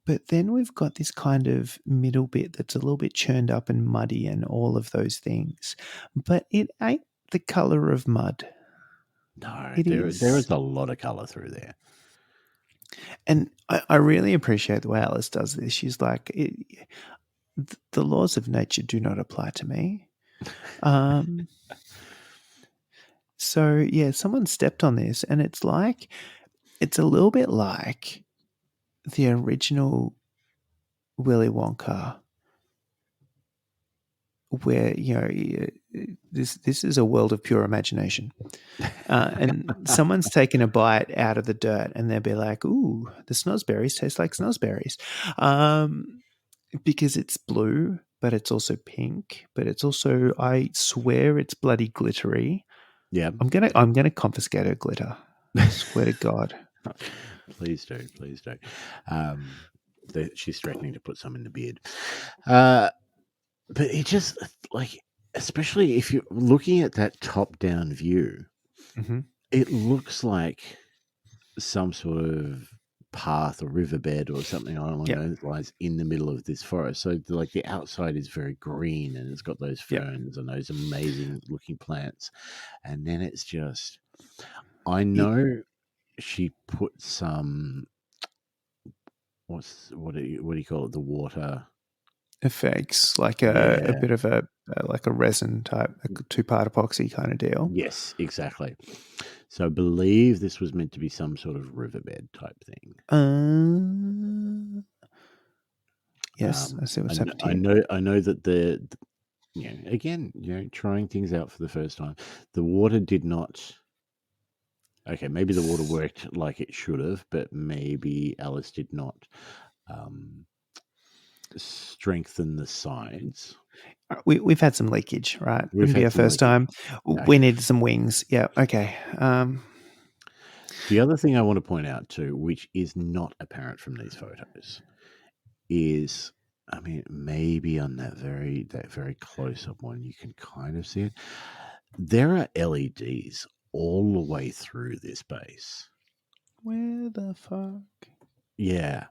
But then we've got this kind of middle bit that's a little bit churned up and muddy and all of those things. But it ain't the color of mud. No, It there is. is a lot of colour through there. And I really appreciate the way Alice does this. She's like, the laws of nature do not apply to me. Um, so, yeah, someone stepped on this, and it's a little bit like the original Willy Wonka, where, this is a world of pure imagination. And someone's taken a bite out of the dirt, and they'll be like, ooh, the snozberries taste like snozberries. Because it's blue, but it's also pink, but it's also, I swear, it's bloody glittery. Yeah. I'm gonna confiscate her glitter. I swear to God. Please do, please do. She's threatening to put some in the beard. But it just like, especially if you're looking at that top-down view, Mm-hmm. it looks like some sort of path or riverbed or something along Yep. those lines in the middle of this forest. So like the outside is very green and it's got those Yep. ferns and those amazing looking plants. And then it's just, I It know she put some, what do you call it? The water. affects like a Yeah. bit of like a resin type, a 2-part epoxy kind of deal. Yes, exactly. So I believe this was meant to be some sort of riverbed type thing. Yes, I see what's happened here. I know that again, trying things out for the first time. The water did not. Okay, maybe the water worked like it should have, but maybe Alice did not strengthen the sides. We've had some leakage, right? We've Wouldn't be had our some first leakage. time. We needed some wings. Yeah. Okay. The other thing I want to point out too, which is not apparent from these photos, is, I mean, maybe on that very close up one, you can kind of see it. There are LEDs all the way through this base. Where the fuck? Yeah.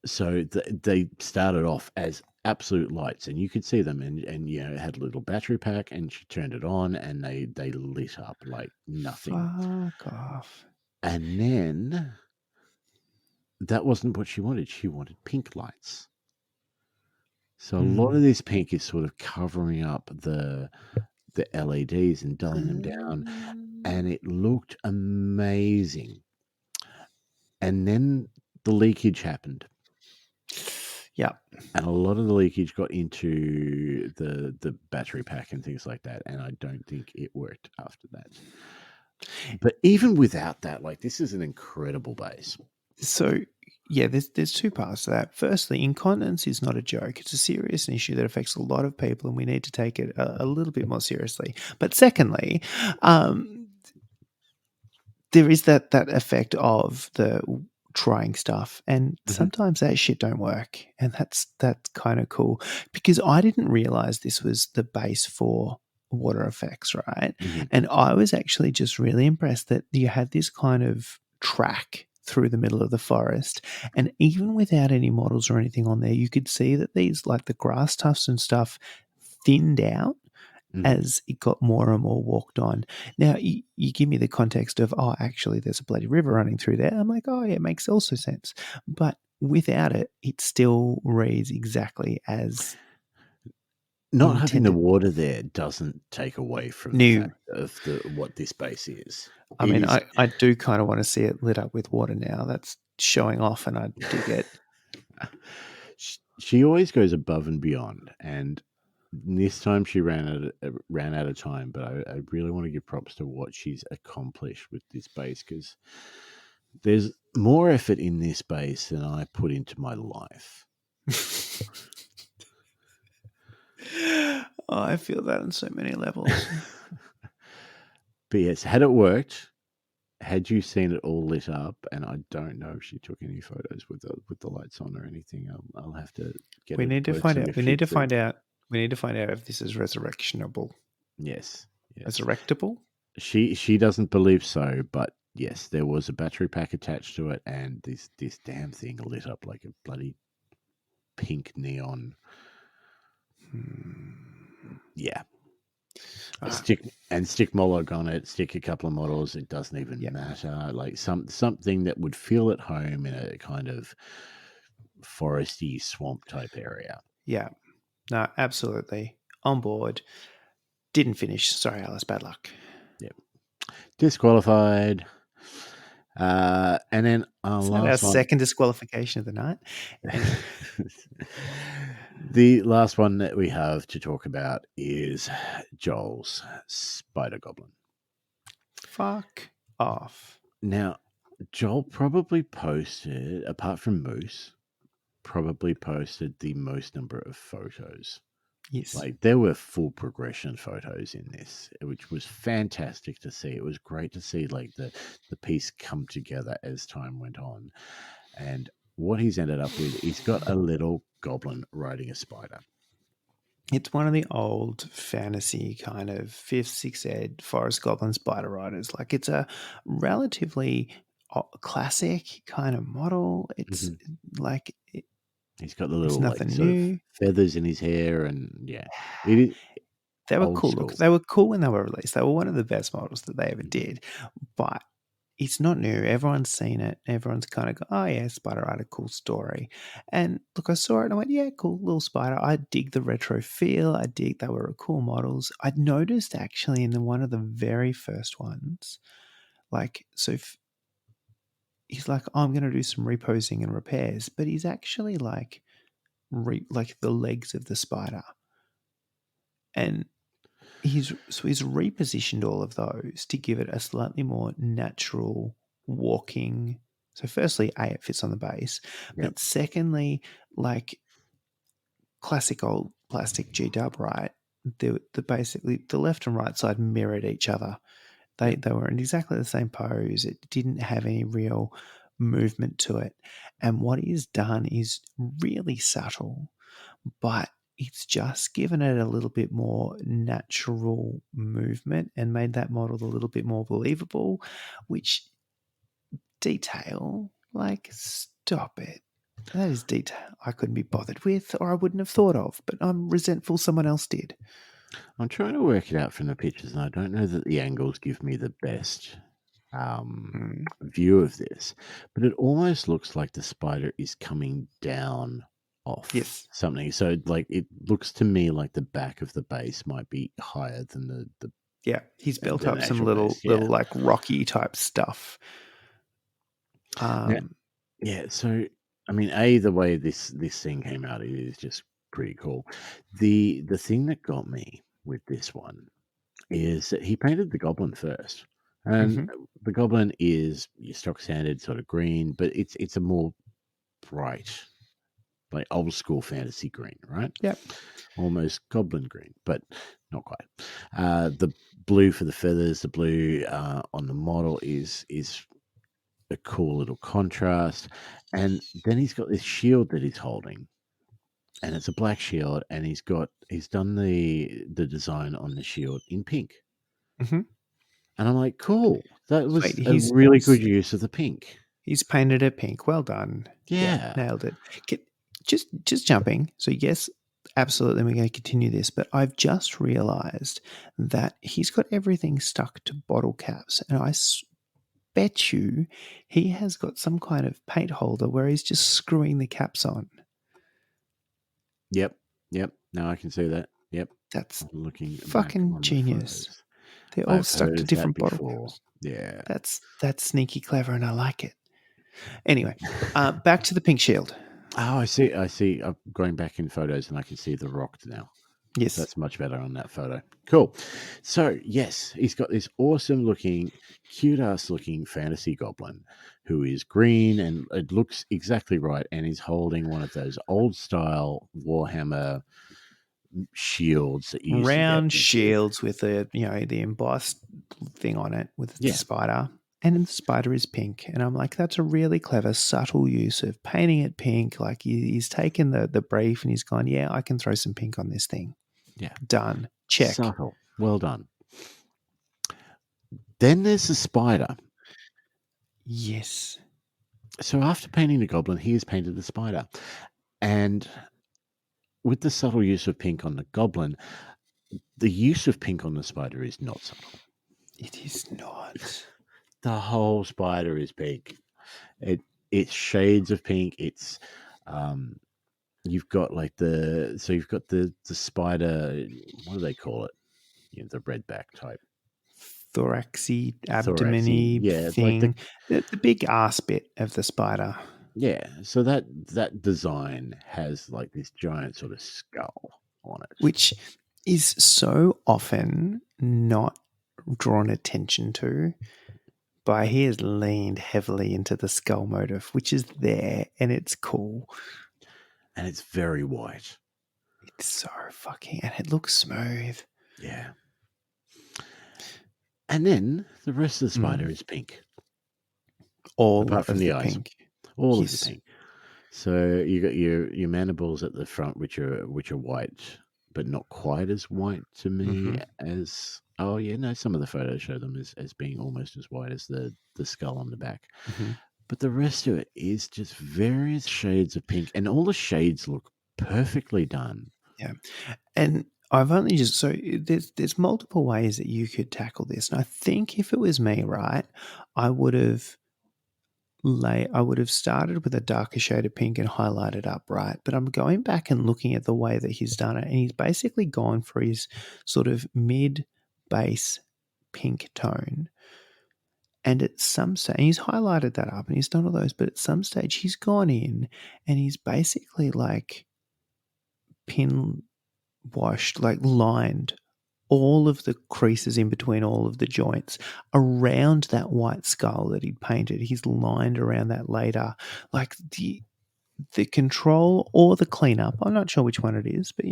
So they started off as absolute lights, and you could see them, and it had a little battery pack, and she turned it on, and they lit up like nothing. Fuck off. And then that wasn't what she wanted. She wanted pink lights. So a lot of this pink is sort of covering up the LEDs and dulling them down, and it looked amazing. And then the leakage happened. Yeah. And a lot of the leakage got into the battery pack and things like that, and I don't think it worked after that. But even without that, like, this is an incredible base. So, yeah, there's 2 parts to that. Firstly, incontinence is not a joke. It's a serious issue that affects a lot of people, and we need to take it a little bit more seriously. But secondly, there is that effect of the trying stuff, and sometimes that shit don't work, and that's kind of cool, because I didn't realize this was the base for water effects, right? And I was actually just really impressed that you had this kind of track through the middle of the forest, and even without any models or anything on there, you could see that these, like the grass tufts and stuff, thinned out as it got more and more walked on. Now, you give me the context of, oh, actually, there's a bloody river running through there. I'm like, oh, yeah, it makes also sense. But without it, it still reads exactly as Not having the intended. water there doesn't take away from the New. fact of what this base is. I It mean, is. I do kind of want to see it lit up with water now. That's showing off, and I dig it. She always goes above and beyond, and this time she ran out of time. But I really want to give props to what she's accomplished with this base, because there's more effort in this base than I put into my life. Oh, I feel that on so many levels. But yes, had it worked, had you seen it all lit up, and I don't know if she took any photos with the lights on or anything. I'll have to get We her to need to post find them out. if We she need to could. find out. We need to find out if this is resurrectionable. Yes, yes. Resurrectable? She doesn't believe so, but yes, there was a battery pack attached to it, and this damn thing lit up like a bloody pink neon. Yeah. Stick Moloch on it, stick a couple of models, it doesn't even matter. Like something that would feel at home in a kind of foresty swamp type area. Yeah. No, absolutely. On board. Didn't finish. Sorry, Alice. Bad luck. Yep. Disqualified. And then our Is that our last one. second disqualification of the night? Anyway. The last one that we have to talk about is Joel's Spider Goblin. Fuck off. Now, Joel probably posted, apart from Moose, probably posted the most number of photos. Yes. Like there were full progression photos in this, which was fantastic to see. It was great to see like the piece come together as time went on. And what he's ended up with, he's got a little goblin riding a spider. It's one of the old fantasy kind of 5th, 6th ed forest goblin spider riders. Like it's a relatively classic kind of model. It's like he's got the little nothing like sort new. of feathers in his hair, and yeah, it is. They were old cool. school. Look, they were cool when they were released. They were one of the best models that they ever did. But it's not new. Everyone's seen it. Everyone's kind of go, oh yeah, Spider Rider, cool story. And look, I saw it and I went, yeah, cool, little spider. I dig the retro feel. I dig they were cool models. I'd noticed actually in one of the very first ones, like, so he's like, oh, I'm going to do some reposing and repairs, but he's actually like the legs of the spider. And he's repositioned all of those to give it a slightly more natural walking. So firstly, it fits on the base, but secondly, like classic old plastic G-dub, right? The basically the left and right side mirrored each other. They were in exactly the same pose. It didn't have any real movement to it. And what he's done is really subtle, but it's just given it a little bit more natural movement and made that model a little bit more believable, which detail, like, stop it. That is detail I couldn't be bothered with or I wouldn't have thought of, but I'm resentful someone else did. I'm trying to work it out from the pictures, and I don't know that the angles give me the best view of this, but it almost looks like the spider is coming down off something. So like it looks to me like the back of the base might be higher than the he's built up some little like rocky type stuff. So I mean, the way this thing came out, it is just pretty cool. The thing that got me with this one is that he painted the goblin first. And the goblin is your stock standard sort of green, but it's a more bright, like old school fantasy green, right? Yep. Almost goblin green, but not quite. The blue for the feathers, the blue on the model is a cool little contrast. And then he's got this shield that he's holding. And it's a black shield, and he's done the design on the shield in pink. And I'm like, cool. That was a really good use of the pink. He's painted it pink. Well done. Yeah. Nailed it. Just jumping. So yes, absolutely, we're going to continue this. But I've just realized that he's got everything stuck to bottle caps. And I bet you he has got some kind of paint holder where he's just screwing the caps on. Yep. Now I can see that. Yep. That's looking fucking genius. They're all stuck to different bottle caps. Yeah. That's sneaky clever, and I like it. Anyway, back to the pink shield. Oh, I see. I'm going back in photos, and I can see the rock now. Yes. That's much better on that photo. Cool. So, yes, he's got this awesome looking, cute-ass looking fantasy goblin who is green, and it looks exactly right, and he's holding one of those old-style Warhammer shields that you used to get. Round shields with the embossed thing on it with the Yeah. spider, and the spider is pink. And I'm like, that's a really clever, subtle use of painting it pink. Like he's taken the brief and he's gone, yeah, I can throw some pink on this thing. Yeah. Done. Check. Subtle. Well done. Then there's the spider. Yes. So after painting the goblin, he has painted the spider. And with the subtle use of pink on the goblin, the use of pink on the spider is not subtle. It is not. The whole spider is pink. It's shades of pink. It's you've got like the spider, what do they call it? The redback type. Thoraxy, abdomen-y yeah, thing. Like the big ass bit of the spider. Yeah, so that design has like this giant sort of skull on it. Which is so often not drawn attention to. But he has leaned heavily into the skull motif, which is there, and it's cool. And it's very white. It's so and it looks smooth. Yeah. And then the rest of the spider is pink. Apart from the eyes. pink. All of the pink. So you got your mandibles at the front, which are white, but not quite as white to me as some of the photos show them as being almost as white as the skull on the back. But the rest of it is just various shades of pink, and all the shades look perfectly done. Yeah. And I've only just there's multiple ways that you could tackle this. And I think if it was me, right, I would have started with a darker shade of pink and highlighted up, right? But I'm going back and looking at the way that he's done it, and he's basically gone for his sort of mid-base pink tone. And at some stage, he's highlighted that up and he's done all those, but at some stage he's gone in and he's basically like pin washed, like lined all of the creases in between all of the joints around that white skull that he'd painted. He's lined around that later. Like the control or the cleanup, I'm not sure which one it is, but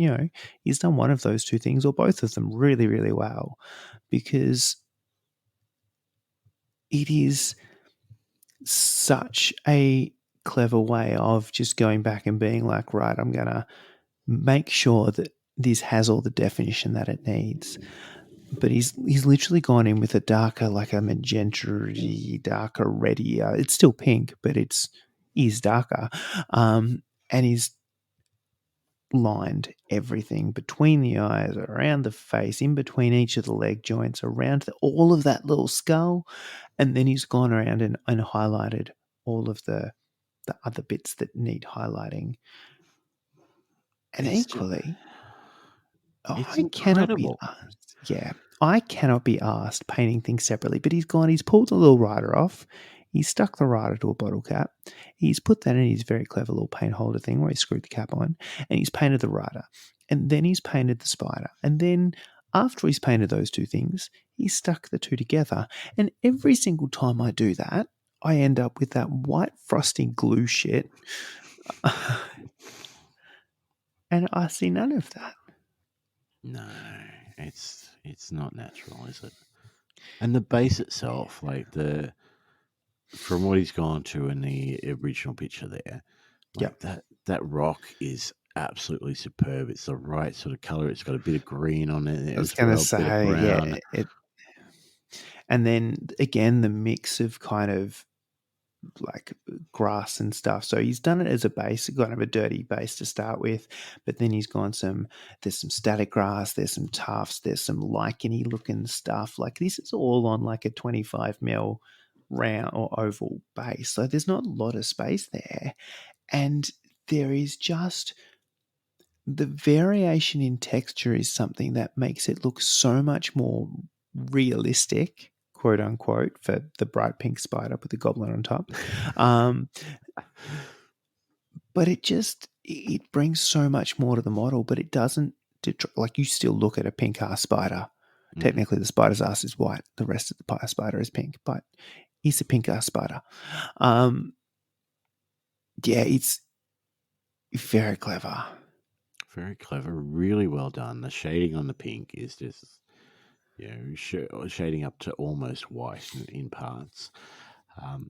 he's done one of those two things or both of them really, really well, because it is such a clever way of just going back and being like, right, I'm going to make sure that this has all the definition that it needs. But he's literally gone in with a darker, like a magenta-y, darker, reddy. It's still pink, but is darker. And he's lined everything between the eyes, around the face, in between each of the leg joints, around all of that little skull. And then he's gone around and highlighted all of the other bits that need highlighting. And equally, I cannot be asked. Yeah, I cannot be asked painting things separately. But he's pulled the little rider off. He's stuck the rider to a bottle cap. He's put that in his very clever little paint holder thing where he screwed the cap on, and he's painted the rider. And then he's painted the spider. And then after he's painted those two things, he's stuck the two together. And every single time I do that, I end up with that white frosty glue shit. And I see none of that. No, it's not natural, is it? And the base itself, like from what he's gone to in the original picture there, like that rock is absolutely superb. It's the right sort of color. It's got a bit of green on it. I was going to say, and then again, the mix of kind of like grass and stuff. So he's done it as a base, kind of a dirty base to start with, but then he's gone there's some static grass, there's some tufts, there's some lichen-y looking stuff. Like this is all on like a 25 mil round or oval base. So there's not a lot of space there. And there is just the variation in texture is something that makes it look so much more realistic, quote unquote, for the bright pink spider with the goblin on top. But it brings so much more to the model, but it doesn't, like you still look at a pink ass spider. Technically the spider's ass is white. The rest of the spider is pink, but it's a pink ass spider. Yeah, it's very clever. Very clever. Really well done. The shading on the pink is just, shading up to almost white in parts.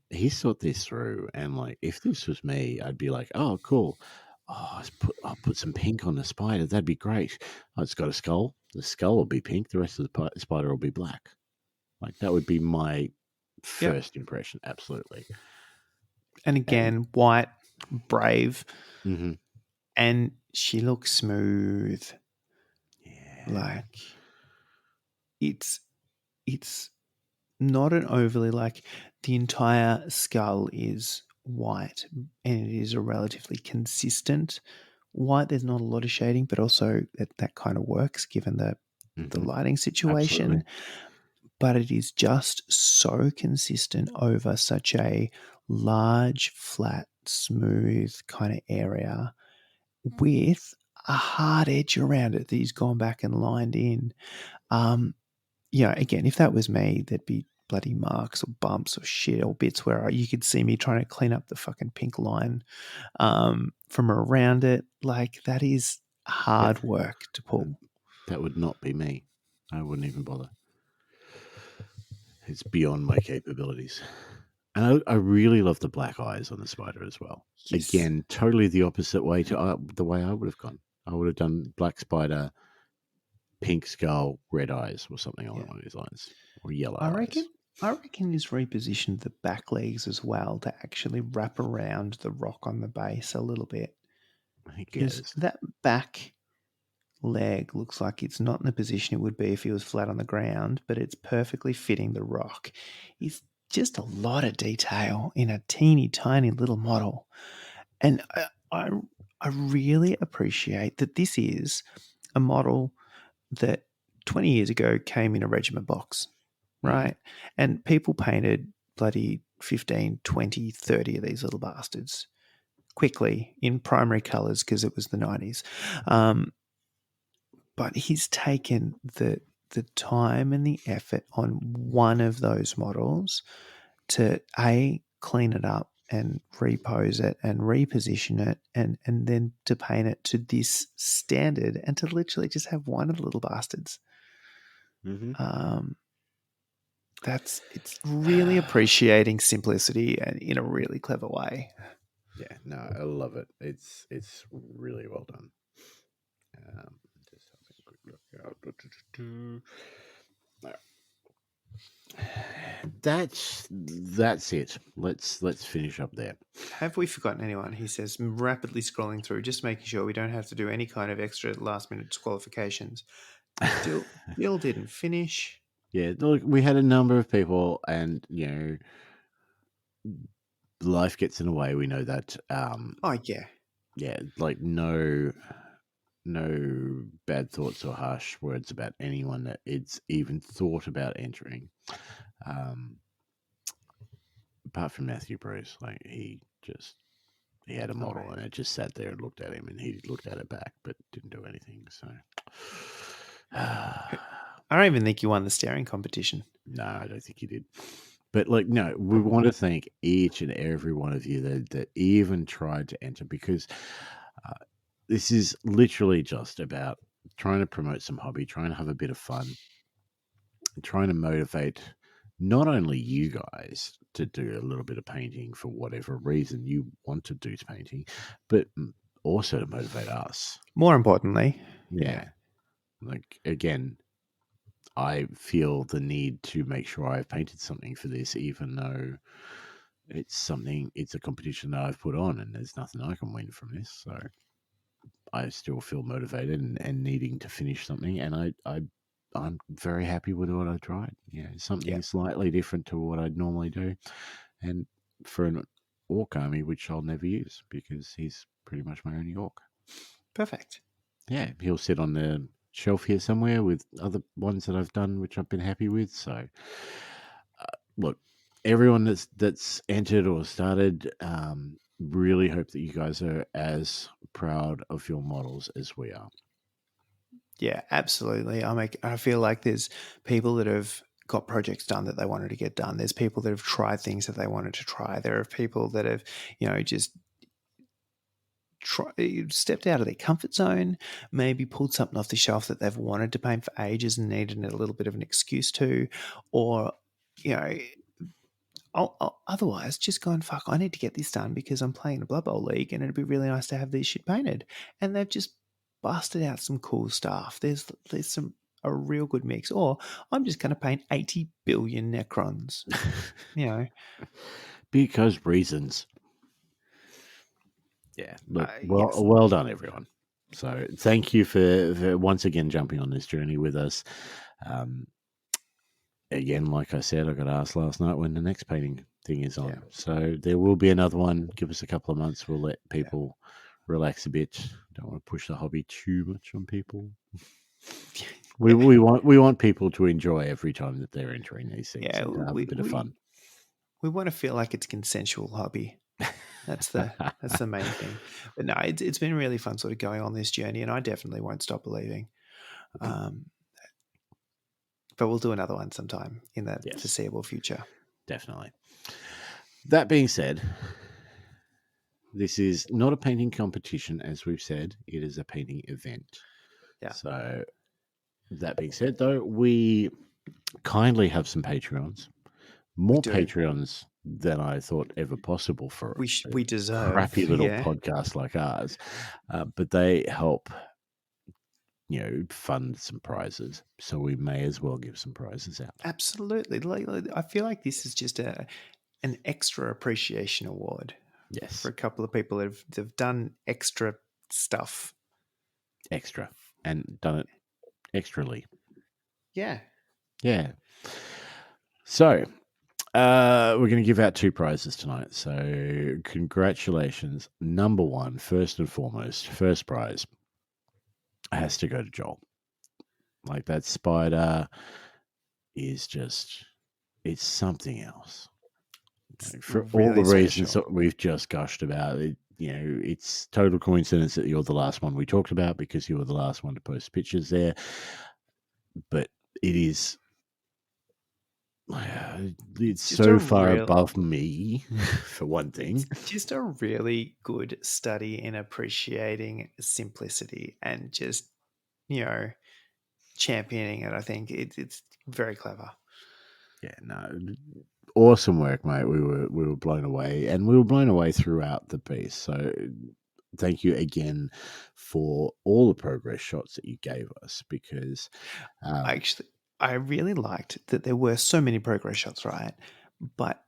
He's thought this through, and like, if this was me, I'd be like, "Oh, cool. Oh, I'll put some pink on the spider. That'd be great. Oh, it's got a skull. The skull will be pink. The rest of the spider will be black." Like, that would be my Yep. first impression. Absolutely. And again, white, brave, Mhm. and she looks smooth. Yeah. Like it's not an overly, like, the entire skull is white and it is a relatively consistent white. There's not a lot of shading, but also that kind of works given the Mhm. lighting situation. Absolutely. But it is just so consistent over such a large, flat, smooth kind of area with a hard edge around it that he's gone back and lined in. Again, if that was me, there'd be bloody marks or bumps or shit or bits where you could see me trying to clean up the fucking pink line from around it. Like, that is hard work to pull. That would not be me. I wouldn't even bother. It's beyond my capabilities. And I really love the black eyes on the spider as well. Yes. Again, totally the opposite way to the way I would have gone. I would have done black spider, pink skull, red eyes, or something along these lines, or yellow eyes. I reckon he's repositioned the back legs as well to actually wrap around the rock on the base a little bit. I think Because that back leg looks like it's not in the position it would be if he was flat on the ground, but it's perfectly fitting the rock. It's just a lot of detail in a teeny tiny little model. And I really appreciate that this is a model that 20 years ago came in a regiment box, right? And people painted bloody 15, 20, 30 of these little bastards quickly in primary colors because it was the 90s. But he's taken the time and the effort on one of those models to clean it up and repose it and reposition it and then to paint it to this standard and to literally just have one of the little bastards. It's really appreciating simplicity and in a really clever way. Yeah, no, I love it. It's really well done. Just having a quick look out. That's it. Let's finish up there. Have we forgotten anyone? He says, rapidly scrolling through, just making sure we don't have to do any kind of extra last minute disqualifications. Still didn't finish. Yeah, look, we had a number of people, and life gets in the way. We know that. Oh yeah, Yeah, like no bad thoughts or harsh words about anyone that it's even thought about entering. Apart from Matthew Bruce, like he had a model and it just sat there and looked at him, and he looked at it back but didn't do anything. So I don't even think you won the staring competition. no, I don't think he did. But like, no, we want to thank each and every one of you that even tried to enter, because this is literally just about trying to promote some hobby, trying to have a bit of fun, trying to motivate not only you guys to do a little bit of painting for whatever reason you want to do painting, but also to motivate us. More importantly, Yeah. Like, again, I feel the need to make sure I've painted something for this, even though it's a competition that I've put on and there's nothing I can win from this. So I still feel motivated and needing to finish something. And I'm very happy with what I tried. Yeah, something slightly different to what I'd normally do. And for an orc army, which I'll never use because he's pretty much my only orc. perfect. Yeah, he'll sit on the shelf here somewhere with other ones that I've done, which I've been happy with. So, look, everyone that's entered or started, really hope that you guys are as proud of your models as we are. Yeah, absolutely. I feel like there's people that have got projects done that they wanted to get done. There's people that have tried things that they wanted to try. There are people that have, just stepped out of their comfort zone, maybe pulled something off the shelf that they've wanted to paint for ages and needed a little bit of an excuse to, or, you know, otherwise just going, fuck, I need to get this done because I'm playing a Blood Bowl league and it'd be really nice to have these shit painted. And they've just busted out some cool stuff. There's a real good mix. Or I'm just going to paint 80 billion Necrons, you know. Because reasons. Yeah. Look, Yes. well done, everyone. So thank you for once again jumping on this journey with us. Again, like I said, I got asked last night when the next painting thing is on. Yeah. So there will be another one. Give us a couple of months. We'll let people relax a bit. Don't want to push the hobby too much on people. We want people to enjoy every time that they're entering these things and to have a bit of fun. We want to feel like it's a consensual hobby. That's the main thing. But no, it's been really fun sort of going on this journey, and I definitely won't stop believing. But we'll do another one sometime in the foreseeable future. Definitely. That being said, this is not a painting competition, as we've said. It is a painting event. Yeah. So that being said, though, we kindly have some Patreons. More Patreons than I thought ever possible for we deserve crappy little podcast like ours. But they help, fund some prizes. So we may as well give some prizes out. Absolutely. I feel like this is just an extra appreciation award. Yes. For a couple of people that have done extra stuff. Extra. And done it extrally. Yeah. Yeah. So we're going to give out 2 prizes tonight. So congratulations. Number 1, first and foremost, first prize has to go to Joel. Like, that spider is just, it's something else. For really all the reasons that we've just gushed about, it's total coincidence that you're the last one we talked about because you were the last one to post pictures there. But it is, it's so far above me, for one thing. It's just a really good study in appreciating simplicity and just, championing it. I think it's very clever. Yeah, no, awesome work, mate. We were blown away, and we were blown away throughout the piece. So thank you again for all the progress shots that you gave us, because I really liked that there were so many progress shots, right? But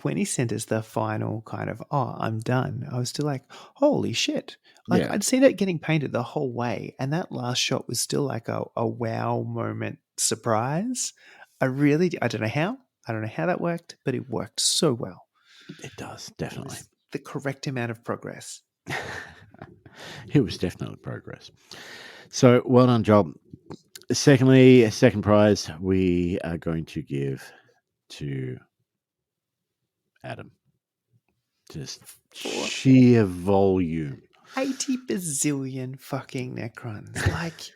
when he sent us the final kind of, I'm done, I was still like, holy shit. Like, I'd seen it getting painted the whole way, and that last shot was still like a wow moment surprise. I don't know how. I don't know how that worked, but it worked so well. It does, definitely. It was the correct amount of progress. It was definitely progress. So, well done, job. Secondly, second prize we are going to give to Adam. Just sheer volume. 80 bazillion fucking Necrons. Like,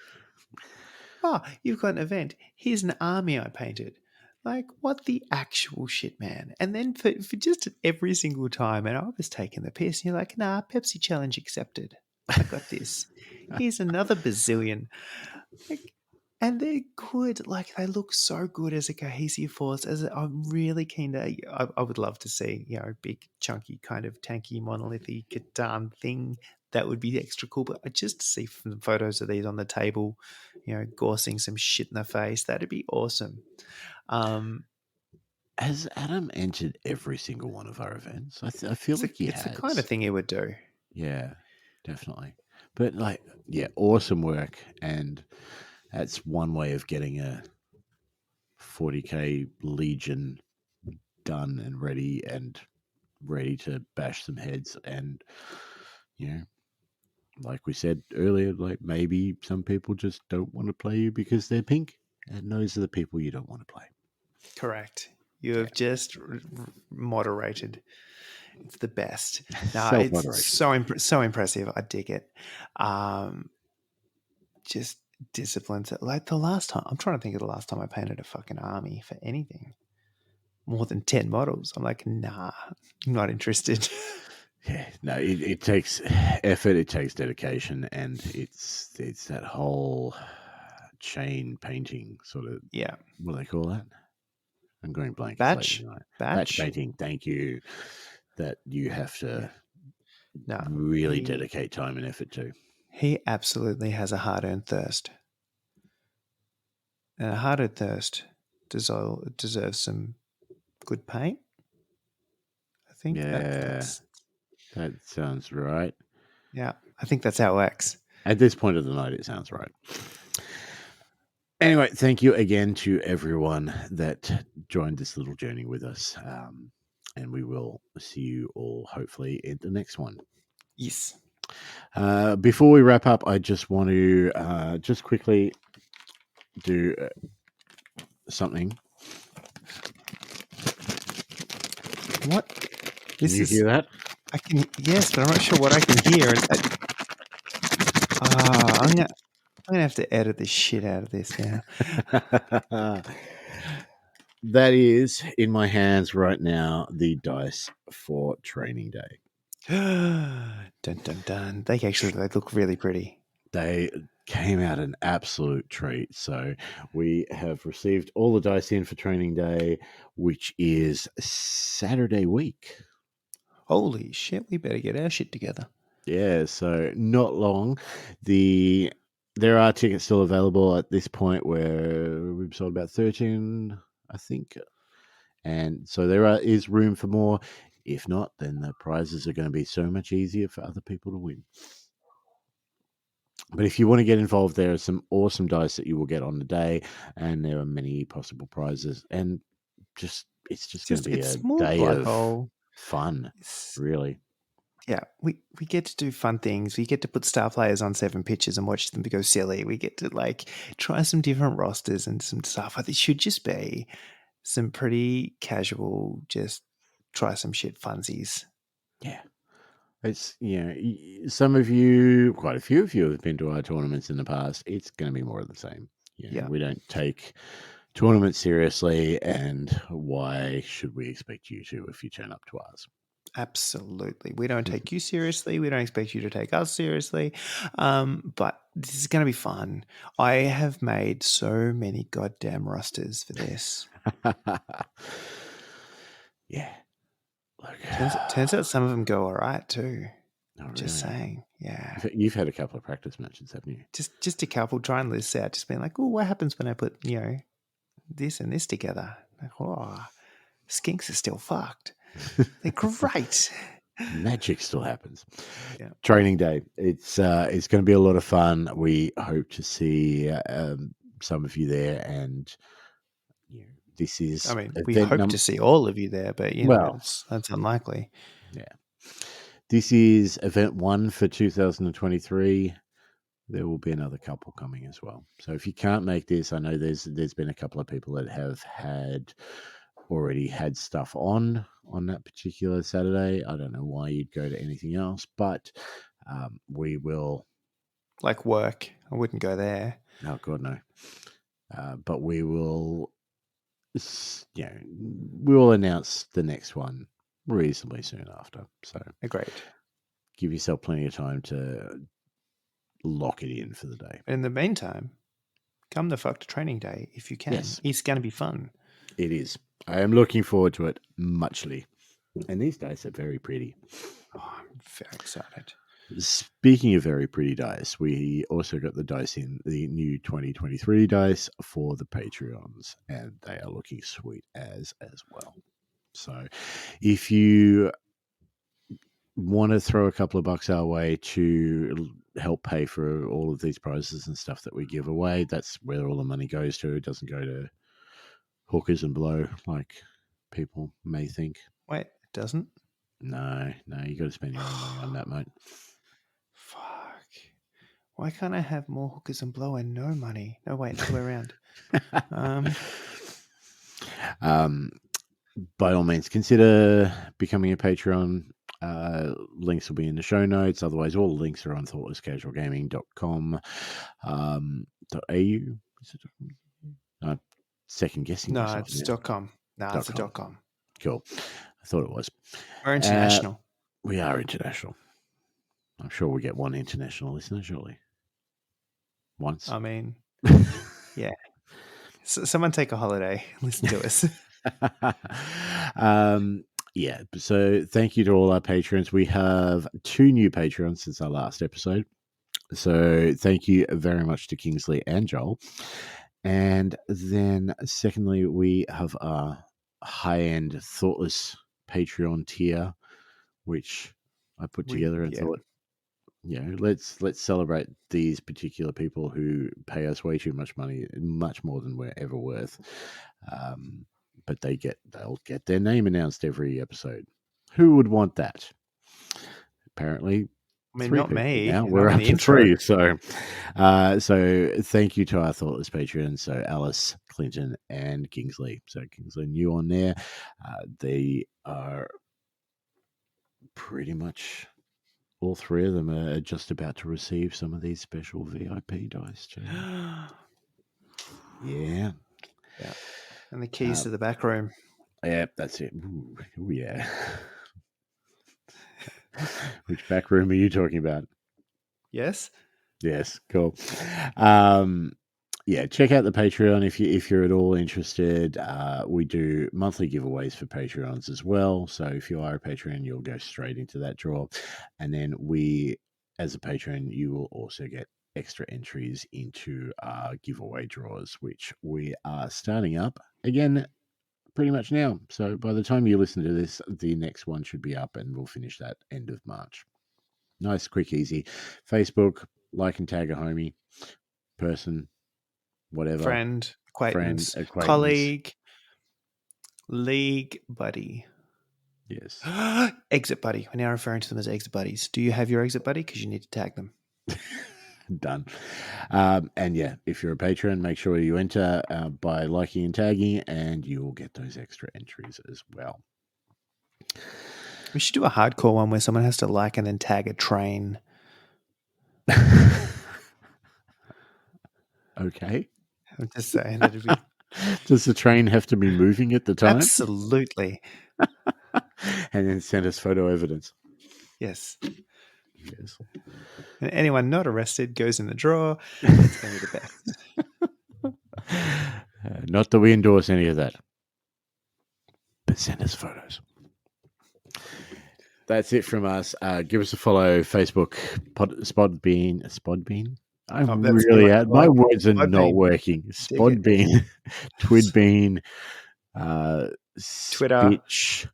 you've got an event. Here's an army I painted. Like, what the actual shit, man? And then for just every single time, and I was taking the piss, and you're like, nah, Pepsi challenge accepted. I got this. Here's another bazillion. Like, and they're good. Like, they look so good as a cohesive force. I'm really keen to. I would love to see, a big, chunky, kind of tanky, monolithic Catan thing. That would be extra cool. But I just see from photos of these on the table, Gushing some shit in the face. That'd be awesome. Has Adam entered every single one of our events? I feel like he has. It's the kind of thing he would do. Yeah, definitely. But awesome work, and that's one way of getting a 40k Legion done and ready to bash some heads. And like we said earlier, like, maybe some people just don't want to play you because they're pink, and those are the people you don't want to play. Correct. You have just moderated. It's the best. No, it's so impressive. I dig it. Just disciplines. Like the last time, I'm trying to think of the last time I painted a fucking army for anything. More than 10 models. I'm like, nah, I'm not interested. Yeah, no, it takes effort, it takes dedication, and it's that whole chain painting sort of, Yeah. what do they call that? I'm going blank slightly Batch? tonight. Batch Batch? painting, thank you. That you have Yeah. to No. really dedicate time and effort to. He absolutely has a hard-earned thirst. And a hard-earned thirst deserves some good paint. I think Yeah, that sounds right. yeah. I think that's how it works. At this point of the night, it sounds right. Anyway, thank you again to everyone that joined this little journey with us. And we will see you all hopefully in the next one. Yes. Before we wrap up, I just want to just quickly do something. What? Can you hear that? I can. Yes, but I'm not sure what I can hear. I'm gonna have to edit the shit out of this now. That is in my hands right now. The dice for training day. Dun dun dun. They look really pretty. They came out an absolute treat. So we have received all the dice in for training day, which is Saturday week. Holy shit! We better get our shit together. Yeah, so not long. There are tickets still available at this point, where we've sold about 13, I think. And so is room for more. If not, then the prizes are going to be so much easier for other people to win. But if you want to get involved, there are some awesome dice that you will get on the day, and there are many possible prizes. And it's just going to be a more day like of fun, really. Yeah, we get to do fun things. We get to put star players on 7 pitches and watch them go silly. We get to try some different rosters and some stuff. It should just be some pretty casual, just try some shit funsies. Yeah. It's, some of you, quite a few of you have been to our tournaments in the past. It's going to be more of the same. Yeah. We don't take tournaments seriously, and why should we expect you to if you turn up to ours? Absolutely. We don't take you seriously. We don't expect you to take us seriously. But this is going to be fun. I have made so many goddamn rosters for this. Yeah. Turns out some of them go all right too. Oh, really? Just saying. Yeah. You've had a couple of practice matches, haven't you? Just a couple trying this out, just being like, oh, what happens when I put, this and this together? Like, oh, skinks are still fucked. They're great. Magic still happens. Yeah. Training day. It's going to be a lot of fun. We hope to see some of you there, and this is. I mean, we hope to see all of you there, but that's unlikely. Yeah. This is event 1 for 2023. There will be another couple coming as well. So if you can't make this, I know there's been a couple of people that have already had stuff on that particular Saturday. I don't know why you'd go to anything else, but we will. Like work. I wouldn't go there. Oh, God, no. But we will, we will announce the next one reasonably soon after. So Agreed. Give yourself plenty of time to lock it in for the day. In the meantime, come the fuck to training day if you can. Yes. It's going to be fun. It is. I am looking forward to it muchly. And these dice are very pretty. Oh, I'm very excited. Speaking of very pretty dice, we also got the dice in, the new 2023 dice for the Patreons, and they are looking sweet as well. So if you want to throw a couple of bucks our way to help pay for all of these prizes and stuff that we give away, that's where all the money goes to. It doesn't go to hookers and blow like people may think. Wait, it doesn't? No, you got to spend your own money on that, mate. Fuck. Why can't I have more hookers and blow and no money? No, wait, the other way around. By all means, consider becoming a Patreon. Links will be in the show notes. Otherwise, all the links are on thoughtlesscasualgaming.com. .au? Second guessing No, myself. it's .com. No, it's .com. Cool. I thought it was. We're international. We are international. I'm sure we get one international listener, surely. Once. I mean, yeah. So someone take a holiday. Listen to us. Yeah. So thank you to all our patrons. We have 2 new patrons since our last episode. So thank you very much to Kingsley and Joel. And then secondly, we have a high-end thoughtless Patreon tier, which I put together and thought, let's celebrate these particular people who pay us way too much money, much more than we're ever worth. But they'll get their name announced every episode. Who would want that? Apparently, I mean, 3 not people me. now. Not We're in up the to intro. 3. So thank you to our thoughtless patrons. So Alice, Clinton, and Kingsley. So Kingsley new on there. They are pretty much all 3 of them are just about to receive some of these special VIP dice too. Yeah. And the keys to the back room. Yeah, that's it. Ooh, yeah. Which back room are you talking about? Yes. Yes, cool. Yeah, check out the Patreon if you're at all interested. We do monthly giveaways for Patreons as well. So if you are a Patreon, you'll go straight into that draw. And then as a Patreon, you will also get extra entries into our giveaway draws, which we are starting up again pretty much now. So by the time you listen to this, the next one should be up and we'll finish that end of March. Nice, quick, easy. Facebook, like and tag a homie, person, whatever. Friend, acquaintance, acquaintance. colleague, league buddy. Yes. Exit buddy. We're now referring to them as exit buddies. Do you have your exit buddy? Because you need to tag them. Done. And yeah, if you're a patron, make sure you enter by liking and tagging, and you will get those extra entries as well. We should do a hardcore one where someone has to like and then tag a train. Okay. I'm just saying. That'd be... Does the train have to be moving at the time? Absolutely. And then send us photo evidence. Yes. Yes. And anyone not arrested goes in the drawer. It's going to be the best. Not that we endorse any of that. But send us photos. That's it from us. Give us a follow. Facebook, Spodbean. I'm really out. My words are not working. Spodbean, Twidbean, Twitter. Spitch.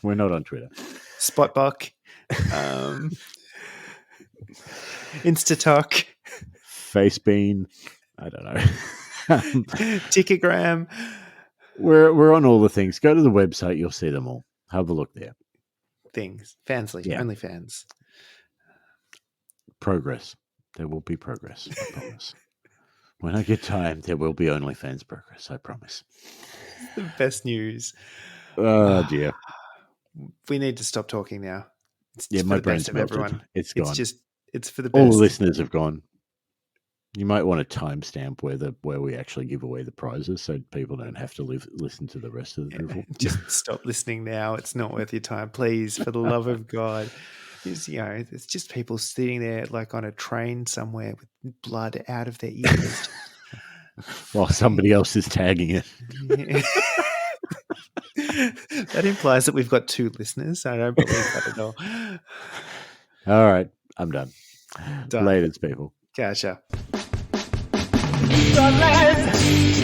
We're not on Twitter. Spotbuck. Instatalk. Facebean. I don't know. Tickergram. We're on all the things. Go to the website. You'll see them all. Have a look there. Things. Fansly. Yeah. Only fans. Progress. There will be progress. I promise. When I get time, there will be OnlyFans progress. I promise. The best news. Oh dear. We need to stop talking now. Yeah, my brain's melted. Everyone. It's gone. It's for the best. All the listeners have gone. You might want to timestamp where we actually give away the prizes, so people don't have to listen to the rest of the drivel. Just stop listening now. It's not worth your time, please. For the love of God, it's just people sitting there like on a train somewhere with blood out of their ears, while somebody else is tagging it. Yeah. That implies that we've got 2 listeners. I don't believe that at all. All right, I'm done. Laters, people. Gotcha.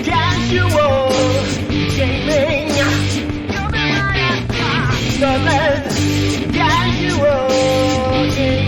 Casual gaming. Casual gaming.